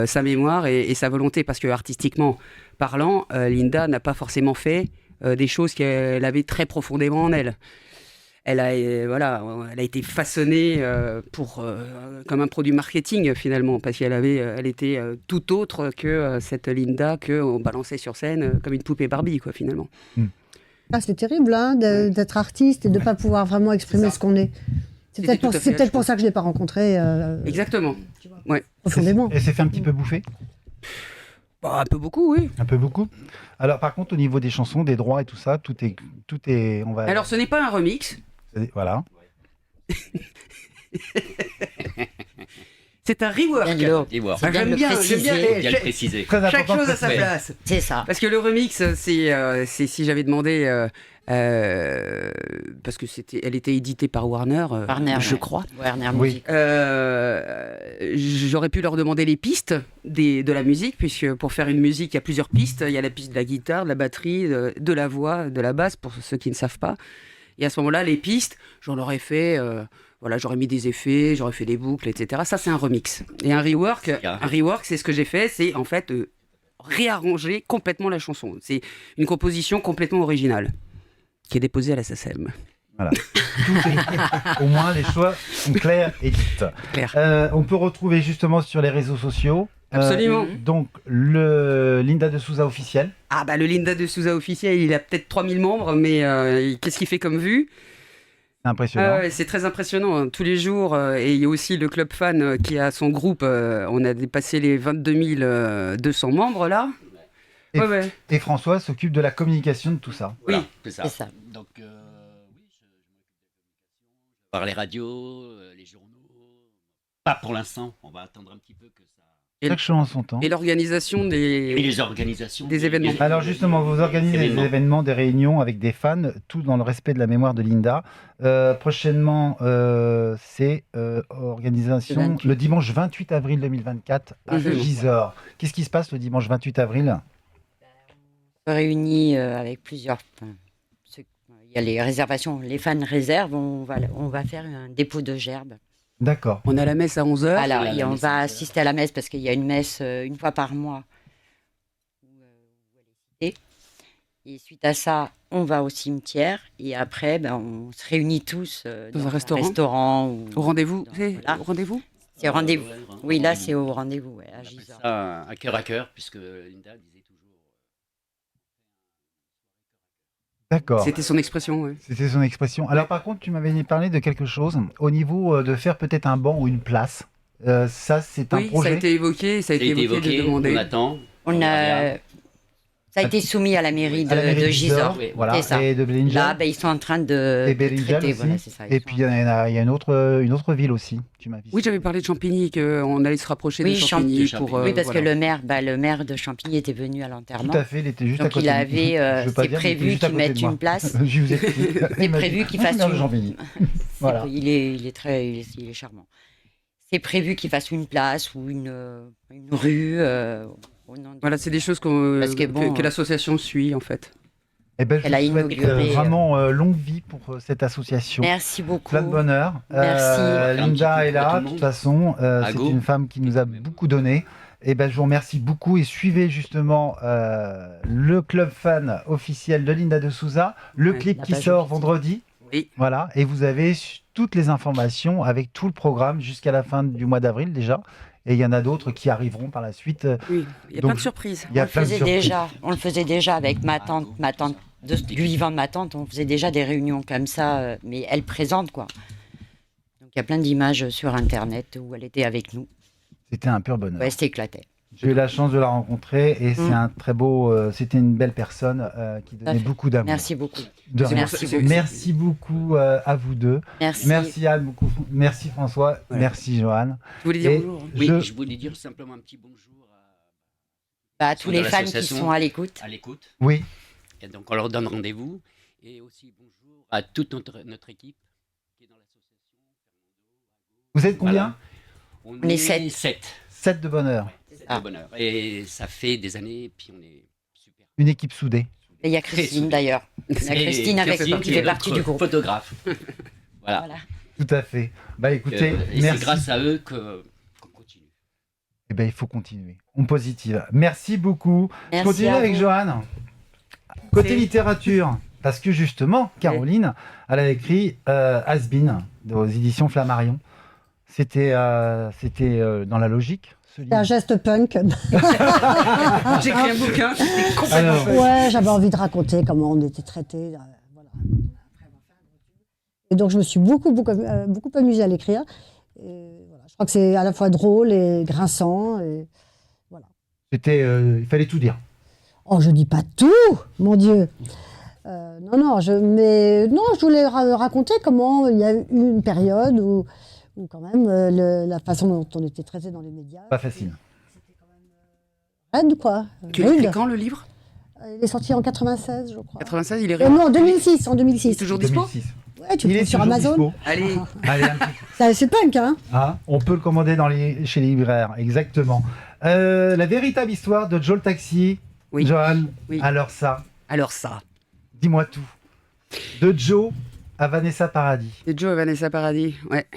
sa mémoire et sa volonté, parce que artistiquement parlant, Linda n'a pas forcément fait des choses qu'elle avait très profondément en elle. Elle a été façonnée comme un produit marketing finalement, parce elle était tout autre que cette Linda qu'on balançait sur scène comme une poupée Barbie, quoi, finalement. Ah, c'est terrible hein, d'être artiste et de ne pas pouvoir vraiment exprimer ce qu'on est. C'est C'était peut-être tout à fait pour ça que je ne l'ai pas rencontré Exactement. profondément. Et c'est fait un petit peu bouffer. Bah, un peu beaucoup, oui. Un peu beaucoup. Alors par contre, au niveau des chansons, des droits et tout ça, tout est, on va. Alors, ce n'est pas un remix, Voilà. c'est un rework. Et voir. C'est bien de le préciser. Bien le préciser. Très Chaque important. chose à sa Ouais. place. C'est ça. Parce que le remix, c'est si j'avais demandé, parce que elle était éditée par Warner, Warner, je ouais. crois. Warner Oui. Music. J'aurais pu leur demander les pistes de la musique, puisque pour faire une musique, il y a plusieurs pistes. Il y a la piste de la guitare, de la batterie, de la voix, de la basse, pour ceux qui ne savent pas. Et à ce moment-là, les pistes, j'en aurais fait... voilà, j'aurais mis des effets, j'aurais fait des boucles, etc. Ça, c'est un remix. Et un rework, c'est ce que j'ai fait, c'est en fait réarranger complètement la chanson. C'est une composition complètement originale qui est déposée à la SACEM. Voilà. Au moins, les choix sont clairs et dites. On peut retrouver justement sur les réseaux sociaux. Absolument. Donc, le Linda de Souza officiel. Ah bah le Linda de Souza officiel, il a peut-être 3000 membres, mais qu'est-ce qu'il fait comme vue? C'est impressionnant. C'est très impressionnant, hein. Tous les jours. Et il y a aussi le club fan qui a son groupe. On a dépassé les 22 200 membres là. Et François s'occupe de la communication de tout ça. Voilà, Oui, c'est ça. c'est ça. Donc, oui, par les radios, les journaux. Pas pour l'instant, on va attendre un petit peu que ça. Chaque chose en son temps. Et l'organisation Et les organisations. des événements. Alors justement, vous organisez des événements, des réunions avec des fans, tout dans le respect de la mémoire de Linda. Prochainement, c'est organisation le dimanche 28 avril 2024 à Gisors. Qu'est-ce qui se passe le dimanche 28 avril? On se réunit avec plusieurs. Il y a les réservations, les fans réservent. On va faire un dépôt de gerbes. D'accord. On a la messe à 11h. Alors, et on va assister à la messe parce qu'il y a une messe une fois par mois. Et suite à ça, on va au cimetière. Et après, on se réunit tous Dans un restaurant Au rendez-vous. Voilà. Au rendez-vous. C'est au rendez-vous. Oui, là, c'est au rendez-vous, ouais, à Gisors. Ça, à cœur, puisque Linda disait toujours. D'accord. C'était son expression, ouais. C'était son expression. Alors par contre, tu m'avais parlé de quelque chose au niveau de faire peut-être un banc ou une place. Ça, c'est un Oui, projet. ça a été évoqué, de demander. On attend. Ça a été soumis à la mairie À la mairie de de Gisors. oui. Voilà. C'est ça. Et de Bellingham. Là, ils sont en train de Bellingham traiter. aussi. Voilà, c'est ça. Et puis il y a une autre ville aussi. Tu m'as dit. Oui, j'avais parlé de Champigny, qu'on allait se rapprocher Oui, de Champigny. oui, parce voilà. que le maire de Champigny était venu à l'enterrement. Tout à fait, il était juste à Donc côté il de avait, Je veux pas c'est dire, mais il était prévu juste à qu'il côté mette de moi. une place. Je vous explique. C'est prévu qu'il fasse une... une. Voilà. Il est charmant. C'est prévu qu'il fasse une place ou une rue. Voilà, c'est des choses que que l'association suit, en fait. Eh ben, je Elle a vous souhaite inauguré, vraiment longue vie pour cette association. Merci beaucoup. Plein de bonheur. Merci. Linda est là, de toute façon. C'est Go. une femme qui nous a beaucoup donné. Et ben, je vous remercie beaucoup et suivez justement le club fan officiel de Linda de Souza, le Ouais, clip la qui page sort officielle. vendredi. Oui. Voilà, et vous avez toutes les informations avec tout le programme jusqu'à la fin du mois d'avril déjà. Et il y en a d'autres qui arriveront par la suite. Oui, il y a Donc, plein de surprises. Il y a plein de surprises. On le faisait déjà avec ma tante, du vivant de ma tante, on faisait déjà des réunions comme ça, mais elle présente quoi. Donc il y a plein d'images sur internet où elle était avec nous. C'était un pur bonheur. Ouais, c'était éclaté. J'ai eu la chance de la rencontrer et c'est un très beau. C'était une belle personne qui donnait beaucoup d'amour. Merci beaucoup. De rien. Merci beaucoup. Merci beaucoup à vous deux. Merci. Merci Anne, beaucoup. Merci François. Ouais. Merci Johan. Je voulais dire Et bonjour. Oui, je- je voulais dire simplement un petit bonjour Bah, tous de les fans qui l'association. sont à l'écoute. à l'écoute. Oui, Et donc, on leur donne rendez-vous. Et aussi, bonjour à toute notre équipe qui est dans l'association. vous êtes combien? On est est 7. 7. 7 de bonheur. Ah. De bonheur. Et ça fait des années, puis on est super. Une équipe soudée. Et il y a Christine d'ailleurs. Il y a Christine avec nous qui fait partie du groupe. Photographe. Voilà. Voilà. Tout à fait. Bah écoutez, Et c'est merci. grâce à eux qu'on continue. Eh ben, il faut continuer. On positive. Merci beaucoup. Je Merci continue à avec vous. Johan. Côté C'est- littérature, parce que justement, Caroline, elle a écrit Has-Been aux éditions Flammarion. C'était dans la logique, ce C'est un livre. geste punk. J'ai écrit un bouquin, c'était complètement Alors, fun. Ouais, j'avais envie de raconter comment on était traités. Voilà. Et donc, je me suis beaucoup amusée à l'écrire. Et voilà, je crois que c'est à la fois drôle et grinçant. Et... il fallait tout dire. Oh, je dis pas tout, mon Dieu. Non, je voulais raconter comment il y a eu une période où quand même la façon dont on était traité dans les médias. Pas facile. Raide, quoi. Tu l'as écrit Rude. quand, le livre Il est sorti en 96, je crois. 96, il est Non, en 2006. En Il est 2006. toujours dispo 2006. Ouais, tu le Il est trouves sur toujours Amazon. dispo. Allez, Allez, un petit- C'est punk, hein. Ah, on peut le commander chez les libraires, exactement. La véritable histoire de Joe le Taxi. Oui. Johan, Oui. alors ça, alors ça. dis-moi tout. De Joe à Vanessa Paradis. C'est Joe et Vanessa Paradis, ouais.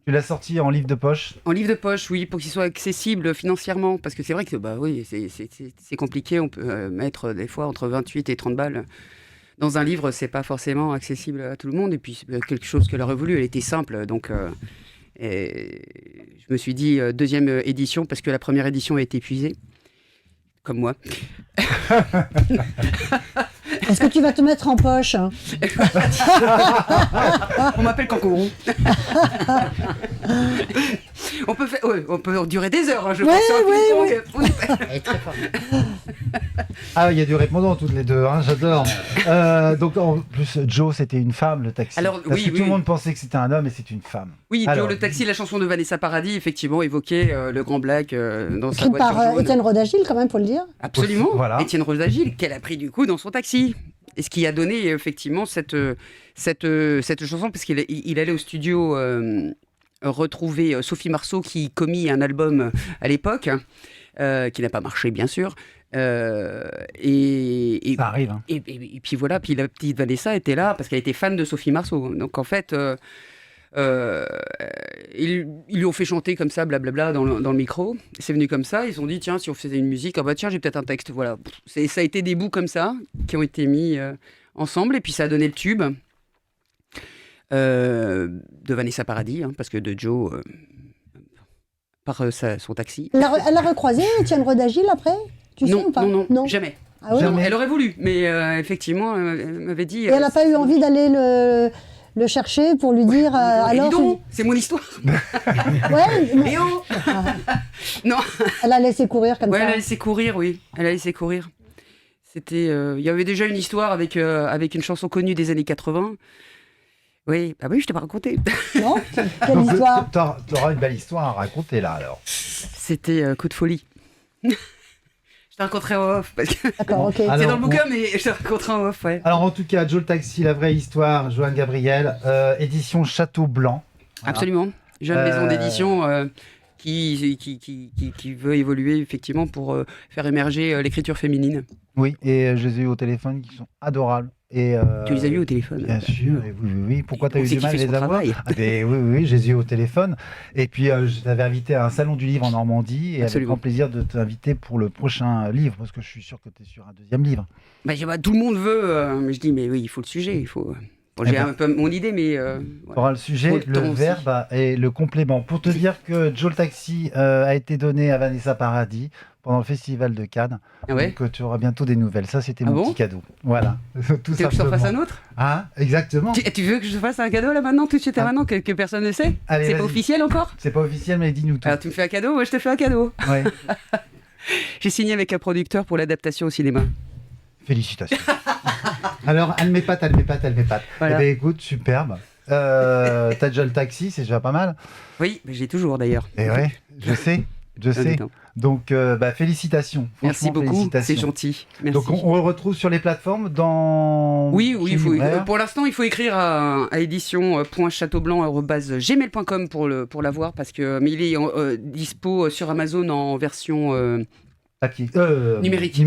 Tu l'as sorti en livre de poche. En livre de poche, oui, pour qu'il soit accessible financièrement. Parce que c'est vrai que bah, oui, c'est compliqué. On peut mettre des fois entre 28 et 30 balles dans un livre, c'est pas forcément accessible à tout le monde. Et puis, c'est quelque chose qu'elle aurait voulu. Elle était simple. Donc, et je me suis dit, deuxième édition, parce que la première édition a été épuisée. Comme moi. Est-ce que tu vas te mettre en poche? On m'appelle Kangourou. On peut durer des heures, je pense. Oui. Elle est très forte. Ah, il y a du répondant toutes les deux, hein, j'adore. Donc en plus, Joe, c'était une femme, le taxi. Alors, Parce que tout le monde pensait que c'était un homme et c'est une femme. Oui, Alors, Joe le taxi, la chanson de Vanessa Paradis, effectivement, évoquait le Grand Black dans sa Écrit voiture par jaune. Étienne Rodagil, quand même, pour le dire. Absolument, Voilà. Étienne Rodagil, qu'elle a pris du coup dans son taxi. Et ce qui a donné effectivement cette chanson, parce qu'il allait au studio retrouver Sophie Marceau qui commit un album à l'époque, qui n'a pas marché bien sûr. ça arrive. Hein. Et puis voilà, puis la petite Vanessa était là parce qu'elle était fan de Sophie Marceau. Donc en fait, ils lui ont fait chanter comme ça, blablabla, dans le micro. C'est venu comme ça. Ils ont dit, tiens, si on faisait une musique, ah bah tiens, j'ai peut-être un texte. Voilà. Ça a été des bouts comme ça qui ont été mis ensemble. Et puis ça a donné le tube de Vanessa Paradis, hein, parce que de Joe, par son taxi. Elle a recroisé Étienne Rodagil après? Tu sais ou pas? Non, jamais. Ah oui, Jamais. Elle aurait voulu, mais effectivement, elle m'avait dit... Et elle n'a pas eu envie d'aller le chercher pour lui dire alors... Dis donc, c'est mon histoire. Ouais, mais... Et oh Non. Elle a laissé courir comme Ouais, ça. elle a laissé courir, oui. Elle a laissé courir. C'était... Il y avait déjà une histoire avec une chanson connue des années 80. Oui, bah oui, je t'ai pas raconté. Non? Quelle histoire? T'auras une belle histoire à raconter là alors. C'était Coup de folie. Je t'ai raconté en off. Parce que... D'accord, ok. Alors, c'est dans le bouquin, mais je t'ai raconté en off, ouais. Alors en tout cas, Joe le taxi, la vraie histoire, Joanne Gabriel, édition Château Blanc. Voilà. Absolument. Jeune maison d'édition qui veut évoluer effectivement pour faire émerger l'écriture féminine. Oui, et je les ai eu au téléphone qui sont adorables. Et, Tu les as vus au téléphone? Bien sûr, et oui. Pourquoi tu as eu du mal à les avoir? travail. Oui, je les ai eu au téléphone. Et puis, je t'avais invité à un salon du livre en Normandie, et avec grand plaisir de t'inviter pour le prochain livre, parce que je suis sûr que tu es sur un deuxième livre. Bah, tout le monde veut, mais je dis, mais oui, il faut le sujet, il faut... Bon, j'ai un peu mon idée, mais... Tu auras le sujet, le verbe et le complément. Pour te dire que Joe le taxi a été donné à Vanessa Paradis pendant le festival de Cannes. Ah ouais? Donc tu auras bientôt des nouvelles. Ça, c'était mon petit cadeau. Voilà. Tout tu veux que je te fasse un autre? Ah, exactement. Tu veux que je te fasse un cadeau là maintenant, tout de suite à maintenant, que personne ne sait? Allez, c'est pas officiel encore? C'est pas officiel, mais dis-nous tout. Alors tu me fais un cadeau, moi je te fais un cadeau. Ouais. J'ai signé avec un producteur pour l'adaptation au cinéma. Félicitations. Alors, elle m'épate. Voilà. Eh bien, écoute, superbe. T'as déjà le taxi, c'est déjà pas mal. Oui, mais j'ai toujours d'ailleurs. Et ouais, je sais. Donc, félicitations. Merci beaucoup, félicitations. c'est gentil. Merci. Donc, on le retrouve sur les plateformes dans... Oui, pour l'instant, il faut écrire à édition.châteaublanc@gmail.com pour l'avoir, mais il est dispo sur Amazon en version... papier. Numérique.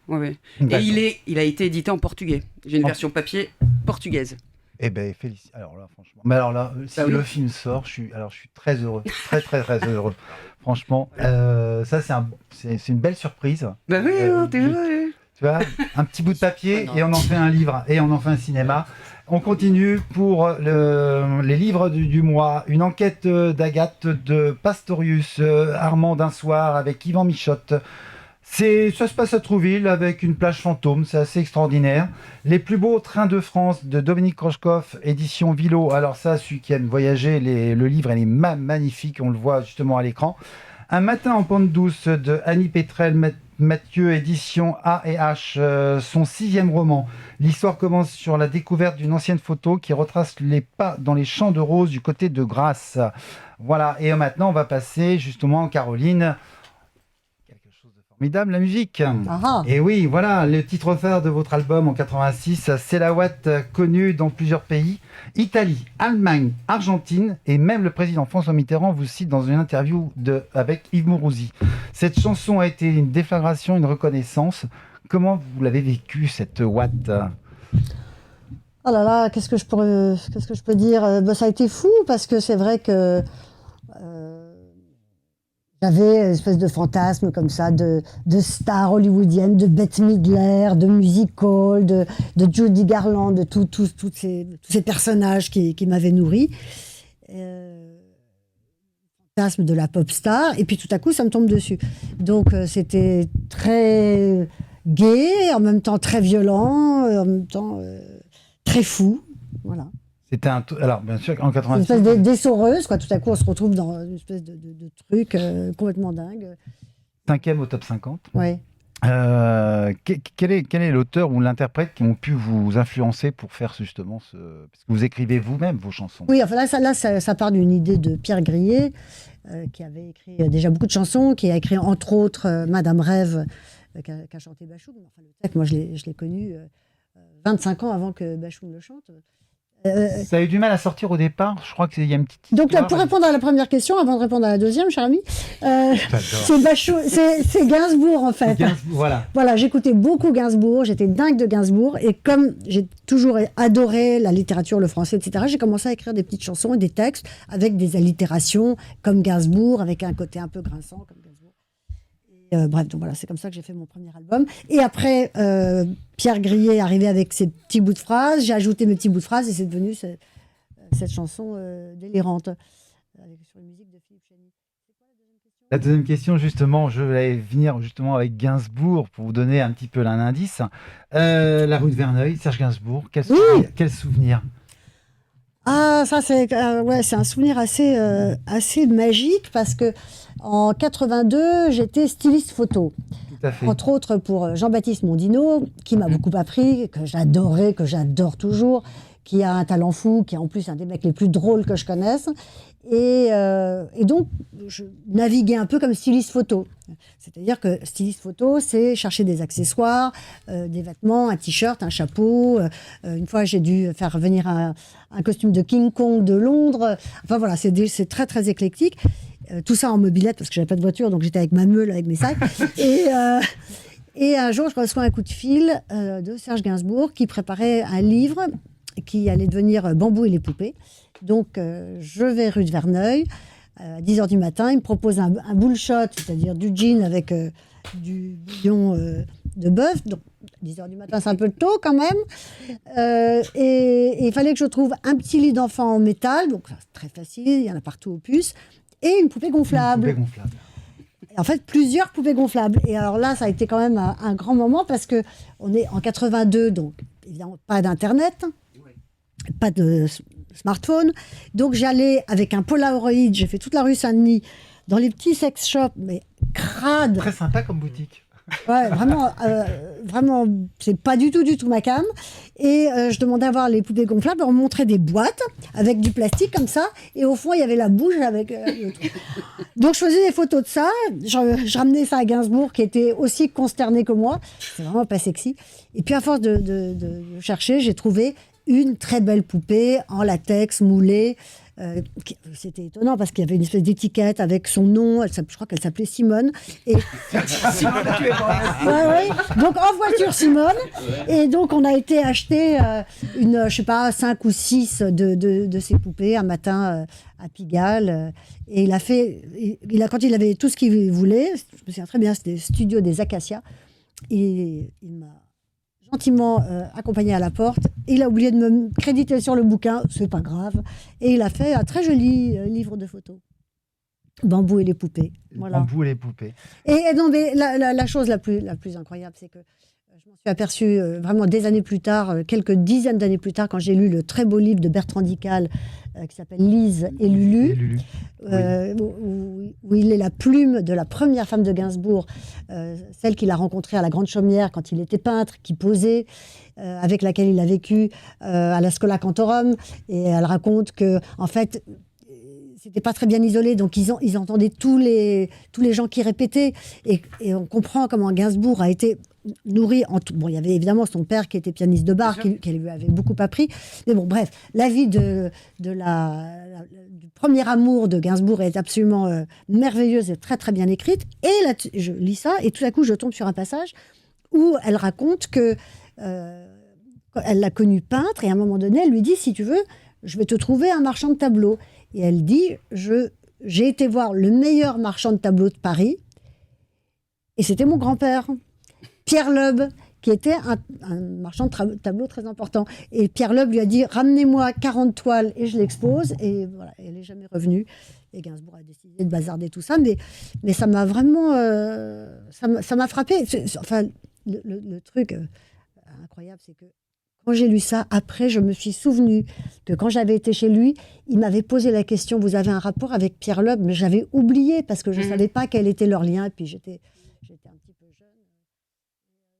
Ouais. Et il a été édité en portugais. J'ai une version papier portugaise. Eh ben, félicitations. Alors là, franchement. Mais alors là, si le film sort, je suis très heureux. Très heureux. Franchement, ça, c'est une belle surprise. Bah oui, t'es heureux. Tu vois, un petit bout de papier et on en fait un livre et on en fait un cinéma. On continue pour les livres du mois. Une enquête d'Agathe de Pastorius, Armand d'un soir avec Yvan Michotte. Ça se passe à Trouville avec une plage fantôme, c'est assez extraordinaire. Les plus beaux trains de France de Dominique Krochkov, édition Vilo. Alors ça, celui qui aime voyager, le livre, elle est magnifique, on le voit justement à l'écran. Un matin en pente douce de Annie Pétrel, Mathieu, édition A&H, son 6e roman. L'histoire commence sur la découverte d'une ancienne photo qui retrace les pas dans les champs de roses du côté de Grasse. Voilà, et maintenant on va passer justement, Caroline, quelque chose de formidable, la musique. Et oui, voilà, le titre phare de votre album en 86, c'est la Watt, connue dans plusieurs pays. Italie, Allemagne, Argentine, et même le président François Mitterrand vous cite dans une interview avec Yves Mourouzi. Cette chanson a été une déflagration, une reconnaissance. Comment vous l'avez vécue, cette Watt? Oh là là, qu'est-ce que je peux dire? Ça a été fou, parce que c'est vrai que J'avais une espèce de fantasme comme ça de stars hollywoodiennes, de Bette Midler, de musical, de Judy Garland, de tous ces personnages qui m'avaient nourri. Fantasme de la pop star, et puis tout à coup ça me tombe dessus. Donc c'était très gai, en même temps très violent, en même temps très fou. Voilà. C'était alors bien sûr en 86. Une espèce d'essoreuse, quoi. Tout à coup on se retrouve dans une espèce de truc complètement dingue. 5e au top 50. Ouais. Quel est l'auteur ou l'interprète qui ont pu vous influencer pour faire justement ce... Parce que vous écrivez vous-même vos chansons. Oui, enfin là ça part d'une idée de Pierre Grillet, qui avait écrit déjà beaucoup de chansons, qui a écrit entre autres Madame Rêve, qui a chanté Bachoum. Enfin, le texte, moi je l'ai connu 25 ans avant que Bachoum le chante. Ça a eu du mal à sortir au départ, je crois qu'il y a une petite... Donc là, pour répondre à la première question, avant de répondre à la deuxième, cher ami, c'est Gainsbourg en fait. Voilà, j'écoutais beaucoup Gainsbourg, j'étais dingue de Gainsbourg, et comme j'ai toujours adoré la littérature, le français, etc., j'ai commencé à écrire des petites chansons et des textes avec des allitérations comme Gainsbourg, avec un côté un peu grinçant comme Gainsbourg. Bref, donc voilà, c'est comme ça que j'ai fait mon premier album. Et après, Pierre Grillet est arrivé avec ses petits bouts de phrases, j'ai ajouté mes petits bouts de phrases et c'est devenu cette chanson délirante sur une musique de Philippe Chani. La deuxième question, justement, je vais venir justement avec Gainsbourg pour vous donner un petit peu un indice. La rue de Verneuil, Serge Gainsbourg, quel souvenir? Ah, ça c'est un souvenir assez magique parce que en 82, j'étais styliste photo. Tout à fait. Entre autres pour Jean-Baptiste Mondino, qui m'a beaucoup appris, que j'adorais, que j'adore toujours, qui a un talent fou, qui est en plus un des mecs les plus drôles que je connaisse. Et donc, je naviguais un peu comme styliste photo. C'est-à-dire que styliste photo, c'est chercher des accessoires, des vêtements, un t-shirt, un chapeau. Une fois, j'ai dû faire venir un costume de King Kong de Londres. Enfin voilà, c'est très, très éclectique. Tout ça en mobilette, parce que j'avais pas de voiture, donc j'étais avec ma meule, avec mes sacs. Et un jour, je reçois un coup de fil de Serge Gainsbourg qui préparait un livre qui allait devenir Bambou et les poupées. Donc, je vais rue de Verneuil, à 10h du matin. Il me propose un bullshot, c'est-à-dire du gin avec du bouillon de bœuf. Donc, 10h du matin, c'est un peu tôt quand même. Et il fallait que je trouve un petit lit d'enfant en métal. Donc, c'est très facile, il y en a partout aux puces. Et une poupée gonflable. Une poupée gonflable. Et en fait, plusieurs poupées gonflables. Et alors là, ça a été quand même un grand moment parce qu'on est en 82, donc évidemment pas d'Internet, pas de smartphone. Donc j'allais avec un Polaroid, j'ai fait toute la rue Saint-Denis, dans les petits sex shops, mais crades. Très sympa comme boutique. Ouais, vraiment, c'est pas du tout ma came. Et je demandais à voir les poupées gonflables. On me montrait des boîtes avec du plastique comme ça. Et au fond, il y avait la bouche avec le truc. Donc, je faisais des photos de ça. Je ramenais ça à Gainsbourg, qui était aussi consterné que moi. C'est vraiment pas sexy. Et puis, à force de chercher, j'ai trouvé une très belle poupée en latex moulée. C'était étonnant parce qu'il y avait une espèce d'étiquette avec son nom. Je crois qu'elle s'appelait Simone. Et... Simone, tu es ouais. Donc en voiture Simone. Et donc on a été acheter je sais pas, 5 ou 6 de ces poupées un matin à Pigalle. Et quand il avait tout ce qu'il voulait, je me souviens très bien, c'était le studio des Acacias. Il m'a gentiment accompagné à la porte. Il a oublié de me créditer sur le bouquin, c'est pas grave. Et il a fait un très joli livre de photos. Bambou et les poupées. Voilà. Bambou et les poupées. Et non, mais la chose la plus incroyable, c'est que je m'en suis aperçue vraiment des années plus tard, quelques dizaines d'années plus tard, quand j'ai lu le très beau livre de Bertrand Dical qui s'appelle Lise et Lulu, où il est la plume de la première femme de Gainsbourg, celle qu'il a rencontrée à la Grande Chaumière quand il était peintre, qui posait, avec laquelle il a vécu à la Schola Cantorum. Et elle raconte que, en fait, c'était pas très bien isolé, donc ils entendaient tous les gens qui répétaient, et on comprend comment Gainsbourg a été nourri. Bon, il y avait évidemment son père qui était pianiste de bar, qui lui avait beaucoup appris, mais bon, bref, la vie du premier amour de Gainsbourg est absolument merveilleuse et très très bien écrite. Et là, je lis ça, et tout à coup, je tombe sur un passage où elle raconte que elle l'a connu peintre, et à un moment donné, elle lui dit, si tu veux, je vais te trouver un marchand de tableaux. Et elle dit, je j'ai été voir le meilleur marchand de tableaux de Paris, et c'était mon grand-père, Pierre Loeb, qui était un marchand de tableaux très important. Et Pierre Loeb lui a dit « Ramenez-moi 40 toiles et je l'expose ». Et voilà, elle n'est jamais revenue. Et Gainsbourg a décidé de bazarder tout ça. Mais ça m'a vraiment... ça m'a frappé. Enfin, le truc incroyable, c'est que quand j'ai lu ça, après, je me suis souvenu que quand j'avais été chez lui, il m'avait posé la question « Vous avez un rapport avec Pierre Loeb ?» Mais j'avais oublié parce que je ne savais pas quel était leur lien. Et puis j'étais un petit peu jeune.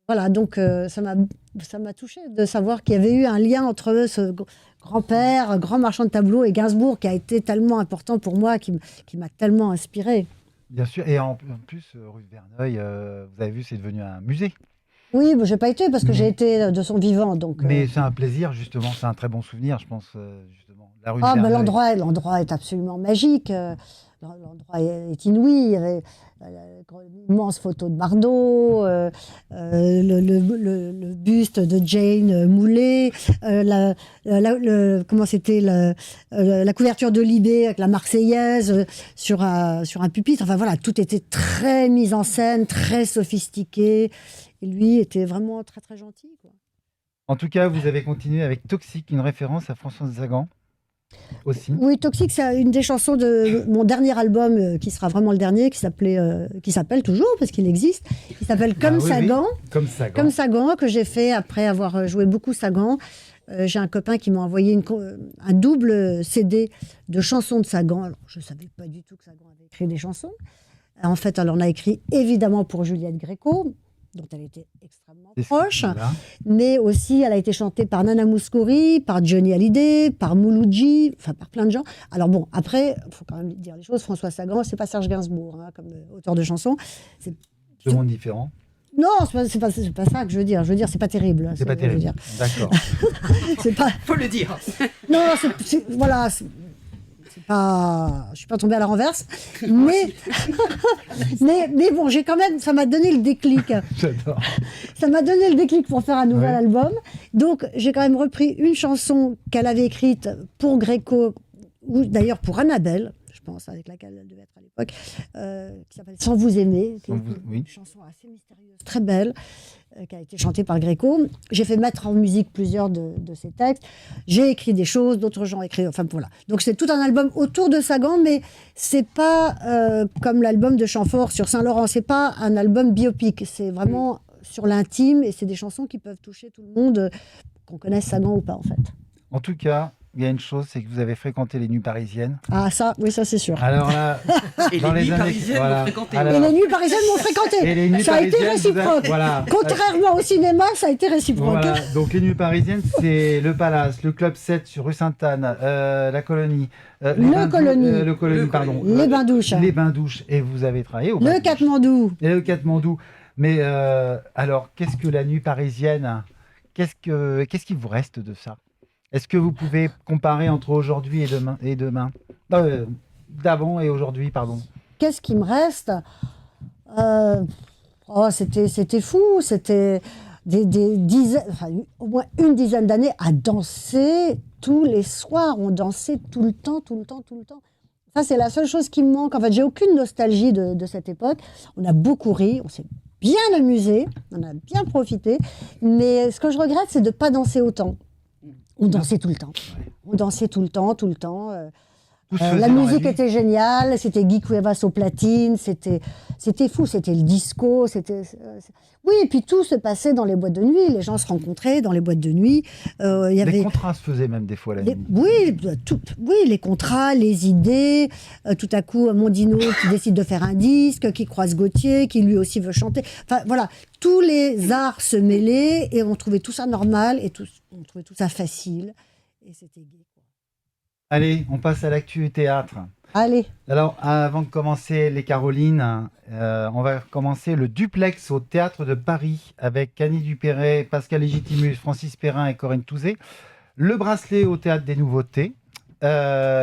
Voilà, donc ça m'a touchée de savoir qu'il y avait eu un lien entre ce grand-père, grand marchand de tableaux, et Gainsbourg, qui a été tellement important pour moi, qui m'a tellement inspirée. Bien sûr, et en plus, rue de Verneuil, vous avez vu, c'est devenu un musée. Oui, je n'ai pas été parce que j'ai été de son vivant. Donc, mais c'est un plaisir, justement, c'est un très bon souvenir, je pense, justement. La rue de Verneuil. L'endroit est absolument magique. L'endroit est inouï. Il y avait une immense photo de Bardot, le buste de Jane Moulet, comment c'était la couverture de Libé avec la Marseillaise sur un pupitre. Enfin voilà, tout était très mis en scène, très sophistiqué. Et lui était vraiment très très gentil, quoi. En tout cas, vous avez continué avec Toxique, une référence à Françoise Sagan. Aussi. Oui, Toxique, c'est une des chansons de mon dernier album, qui sera vraiment le dernier, qui s'appelle toujours, parce qu'il existe, qui s'appelle Comme Sagan. Comme Sagan, que j'ai fait après avoir joué beaucoup Sagan. J'ai un copain qui m'a envoyé un double CD de chansons de Sagan. Alors, je ne savais pas du tout que Sagan avait écrit des chansons. En fait, elle en a écrit évidemment pour Juliette Gréco, dont elle était extrêmement proche, mais aussi elle a été chantée par Nana Mouskouri, par Johnny Hallyday, par Mouloudji, enfin par plein de gens. Alors bon, après, il faut quand même dire les choses, François Sagan, c'est pas Serge Gainsbourg, hein, comme auteur de chansons. C'est deux mondes différents. Non, c'est pas ça que je veux dire. Je veux dire, c'est pas terrible. C'est pas terrible. D'accord. C'est pas. Faut le dire. Non, voilà. Je suis pas tombée à la renverse, mais bon, j'ai quand même, ça m'a donné le déclic. J'adore. Ça m'a donné le déclic pour faire un nouvel album. Donc, j'ai quand même repris une chanson qu'elle avait écrite pour Gréco, ou d'ailleurs pour Annabelle, je pense, avec laquelle elle devait être à l'époque, qui s'appelle Sans vous aimer, une chanson assez mystérieuse, très belle, qui a été chantée par Gréco. J'ai fait mettre en musique plusieurs de ses textes. J'ai écrit des choses, d'autres gens ont écrit. Enfin voilà. Donc c'est tout un album autour de Sagan, mais c'est pas comme l'album de Chamfort sur Saint-Laurent. C'est pas un album biopic. C'est vraiment sur l'intime, et c'est des chansons qui peuvent toucher tout le monde, qu'on connaisse Sagan ou pas en fait. En tout cas, il y a une chose, c'est que vous avez fréquenté les nuits parisiennes. Ah ça, oui, ça c'est sûr. Alors là, et les nuits parisiennes m'ont fréquenté. Et les nuits parisiennes m'ont fréquenté. Ça a été réciproque. Voilà. Contrairement au cinéma, ça a été réciproque. Voilà. Donc les nuits parisiennes, c'est le Palace, le Club 7 sur rue Sainte-Anne, la Colonie. Le Colonie, pardon. Les Bains-Douches. Les Bains-Douches. Et vous avez travaillé au Le Katmandou. Et le Katmandou. Mais alors, qu'est-ce que la nuit parisienne ? Qu'est-ce qui vous reste de ça ? Est-ce que vous pouvez comparer entre aujourd'hui et demain d'avant et aujourd'hui, pardon. Qu'est-ce qui me reste ? C'était fou. C'était des dizaines, au moins une dizaine d'années à danser tous les soirs. On dansait tout le temps. Ça, c'est la seule chose qui me manque. En fait, j'ai aucune nostalgie de cette époque. On a beaucoup ri, on s'est bien amusé, on a bien profité. Mais ce que je regrette, c'est de ne pas danser autant. On dansait tout le temps. On dansait tout le temps. La musique était géniale. C'était Guy Cuevas aux platines. C'était fou. C'était le disco. Oui, et puis tout se passait dans les boîtes de nuit. Les gens se rencontraient dans les boîtes de nuit. Les contrats se faisaient même des fois la nuit. Oui, les contrats, les idées. Tout à coup, Mondino qui décide de faire un disque, qui croise Gauthier, qui lui aussi veut chanter. Enfin, voilà. Tous les arts se mêlaient et on trouvait tout ça normal et on trouvait tout ça facile. Et c'était gai. Allez, on passe à l'actu théâtre. Allez. Alors, avant de commencer les Carolines, on va commencer le duplex au Théâtre de Paris avec Annie Dupéret, Pascal Légitimus, Francis Perrin et Corinne Touzé. Le Bracelet au Théâtre des Nouveautés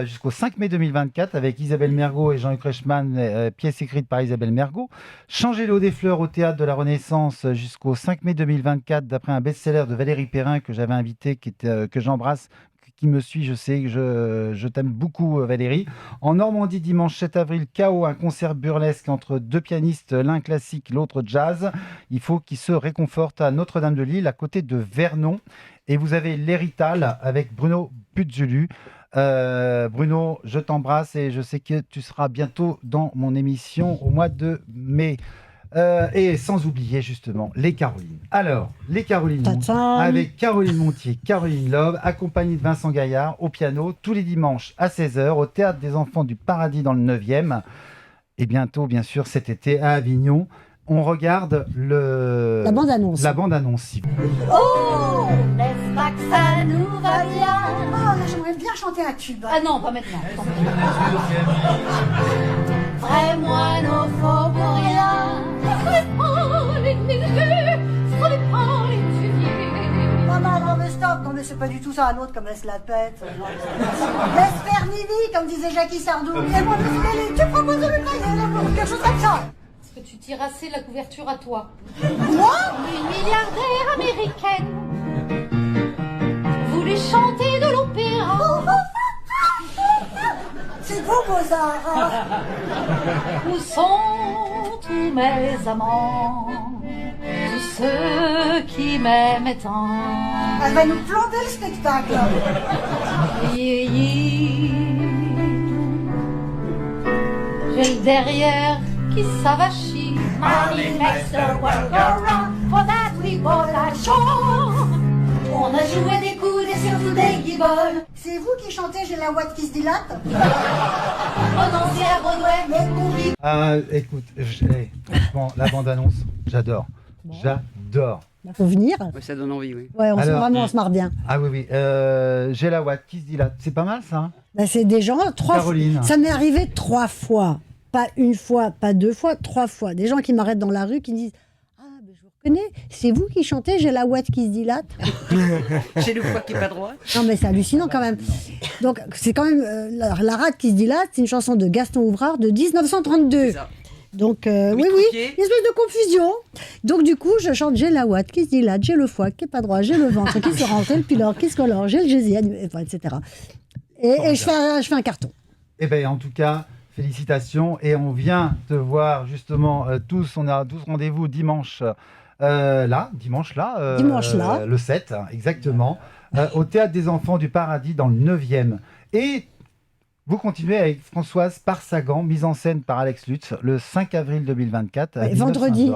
jusqu'au 5 mai 2024 avec Isabelle Mergo et Jean-Luc Reichmann, pièce écrite par Isabelle Mergo. Changer l'eau des fleurs au Théâtre de la Renaissance jusqu'au 5 mai 2024 d'après un best-seller de Valérie Perrin que j'avais invité, que j'embrasse, qui me suit, je sais que je t'aime beaucoup, Valérie. En Normandie, dimanche 7 avril, KO, un concert burlesque entre deux pianistes, l'un classique, l'autre jazz. Il faut qu'ils se réconfortent à Notre-Dame-de-Lille, à côté de Vernon. Et vous avez l'Hérital avec Bruno Puzzulu. Bruno, je t'embrasse et je sais que tu seras bientôt dans mon émission au mois de mai. Et sans oublier justement les Carolines. Alors, les Carolines avec Caroline Montier, Caroline Loeb, accompagnée de Vincent Gaillard au piano, tous les dimanches à 16h au Théâtre des Enfants du Paradis dans le 9e. Et bientôt, bien sûr, cet été à Avignon. On regarde la bande-annonce. La bande-annonce. Oh, n'est-ce pas que ça nous va bien? Oh, là, j'aimerais bien chanter un tube. Ah non, pas maintenant. Vrais moineaux faubouriens. Non, mais stop, non, mais c'est pas du tout ça, un autre comme elle se la pète. Laisse faire Nini, comme disait Jackie Sardou. Et moi, tu proposes de le payer, quelque chose comme ça. Est-ce que tu tires assez la couverture à toi? Moi? Une milliardaire américaine voulait chanter de l'opéra. C'est beau, Mozart. Hein. Où sont tous mes amants, tous ceux qui m'aiment tant? Elle va nous plomber le spectacle. Vieilli, j'ai le derrière qui s'avachit. Money makes the world go round, for that we bought a show. On a joué des coudes et surtout des guiboles. C'est vous qui chantez J'ai la ouate qui se dilate? Prononcé à Broadway, mais qu'on vit. Écoute, franchement, la bande-annonce, j'adore. Bon. J'adore. Il faut venir. Ouais, ça donne envie, oui. Ouais, on se marre bien. Ah oui. J'ai la ouate qui se dilate. C'est pas mal, ça hein? Ben, c'est des gens, 3 fois. Ça m'est arrivé 3 fois. Pas une fois, pas 2 fois, 3 fois. Des gens qui m'arrêtent dans la rue qui me disent ah, ben, je vous reconnais, c'est vous qui chantez J'ai la ouate qui se dilate. J'ai le foie qui n'est pas droit. Non, mais c'est hallucinant quand même. Donc, c'est quand même la rate qui se dilate, c'est une chanson de Gaston Ouvrard de 1932. C'est ça. Donc, oui, une espèce de confusion. Donc, du coup, je chante J'ai la ouate qui se dilate, j'ai le foie qui n'est pas droit, j'ai le ventre qui se rentre, le pylore qui se colore, j'ai le gésier, etc. Et je fais un carton. Eh bien, en tout cas, félicitations. Et on vient te voir justement tous. On a 12 rendez-vous dimanche là. Le 7, exactement. Au Théâtre des Enfants du Paradis dans le 9e. Et vous continuez avec Françoise Parsagan, mise en scène par Alex Lutz, le 5 avril 2024. À vendredi,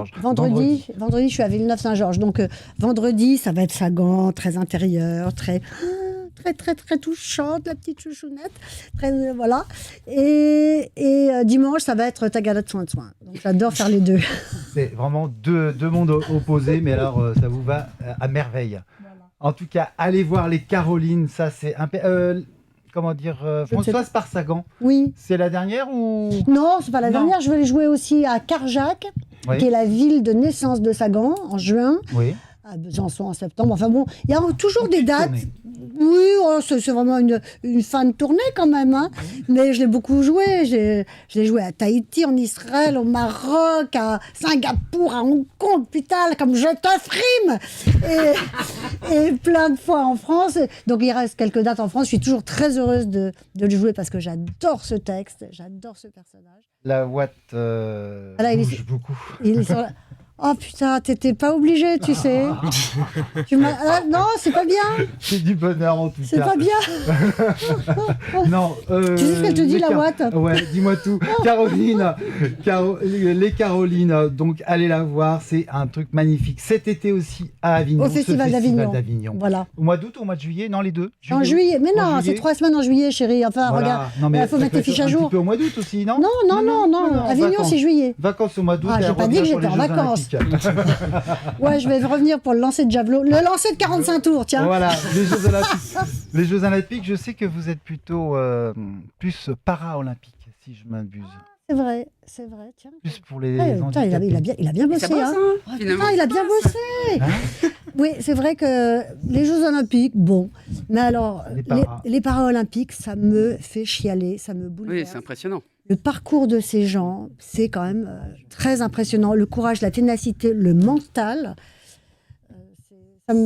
je suis à Villeneuve-Saint-Georges. Donc, vendredi, ça va être Sagan, très intérieur, très touchante, la petite chouchounette. Voilà. Et dimanche, ça va être Tagada de soin de soin. Donc, j'adore faire les deux. C'est vraiment deux mondes opposés, mais alors, ça vous va à merveille. Voilà. En tout cas, allez voir les Carolines. Ça, c'est Françoise Parsagan. Oui. C'est la dernière ou... Non, c'est pas la dernière. Je vais les jouer aussi à Carjac, qui est la ville de naissance de Sagan, en juin. Oui. À Besançon en septembre. Enfin bon, il y a toujours des dates. Oui, c'est vraiment une fin de tournée quand même. Hein. Mais je l'ai beaucoup joué. Je l'ai joué à Tahiti, en Israël, au Maroc, à Singapour, à Hong Kong. Putain, comme je te frime et plein de fois en France. Donc il reste quelques dates en France. Je suis toujours très heureuse de le jouer parce que j'adore ce texte, j'adore ce personnage. La ouate bouge beaucoup. Il est sur la... Oh putain, t'étais pas obligé, tu sais. Non, c'est pas bien. C'est du bonheur en tout cas. C'est pas bien. Non. Tu sais ce qu'elle te dit, la ouate? Ouais, dis-moi tout. Caroline, les Carolines, donc allez la voir, c'est un truc magnifique. Cet été aussi à Avignon. Au Festival d'Avignon. Voilà. Au mois d'août ou au mois de juillet? Non, les deux. En juillet, mais non, c'est 3 semaines en juillet, chérie. Enfin, voilà. Regarde, il faut mettre tes fiches à jour. Un petit peu au mois d'août aussi, non? Non. Avignon, c'est juillet. Vacances au mois d'août. J'ai pas dit que j'étais en vacances. Ouais, je vais revenir pour le lancer de javelot. Le lancer de 45 tours, tiens. Voilà, les Jeux Olympiques, je sais que vous êtes plutôt plus para-olympique, si je m'abuse. C'est vrai, tiens. Plus pour les handicapés. Il a bien bossé. Il a bien bossé. Hein? Oui, c'est vrai que les Jeux Olympiques, bon. Mais alors, les para-olympiques, ça me fait chialer, ça me bouleverse. Oui, c'est impressionnant. Le parcours de ces gens, c'est quand même très impressionnant. Le courage, la ténacité, le mental,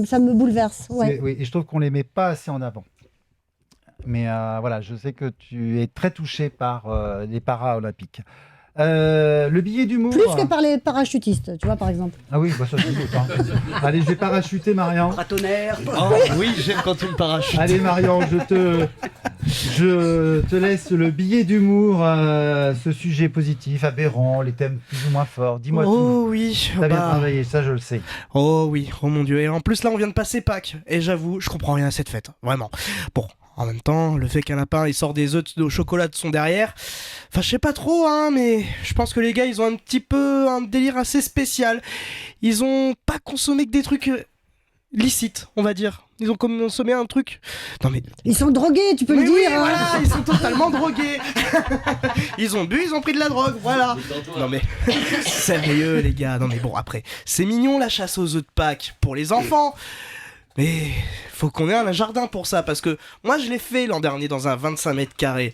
ça me bouleverse. Ouais. Oui, et je trouve qu'on ne les met pas assez en avant. mais voilà, je sais que tu es très touché par les para-olympiques. Le billet d'humour. Plus que par les parachutistes, tu vois, par exemple. Ah oui, bah ça c'est beau, ça. Allez, je vais parachuter, Marion. Tonnerre. Oh, oui, j'aime quand tu me parachutes. Allez, Marion, je te laisse le billet d'humour, ce sujet positif, aberrant, les thèmes plus ou moins forts. Dis-moi tout. Oh oui, T'as bien travaillé, ça je le sais. Oh oui, oh mon Dieu. Et en plus là, on vient de passer Pâques. Et j'avoue, je comprends rien à cette fête, vraiment. Bon. En même temps, le fait qu'un lapin il sort des œufs au chocolat de son derrière, enfin je sais pas trop mais je pense que les gars ils ont un petit peu un délire assez spécial. Ils ont pas consommé que des trucs licites, on va dire. Ils ont consommé un truc. Non mais ils sont drogués, tu peux le dire. Oui, voilà, ils sont totalement drogués. Ils ont bu, ils ont pris de la drogue, voilà. Non mais sérieux les gars. Non mais bon après, c'est mignon la chasse aux œufs de Pâques pour les enfants. Mais faut qu'on ait un jardin pour ça, parce que moi je l'ai fait l'an dernier dans un 25 mètres carrés.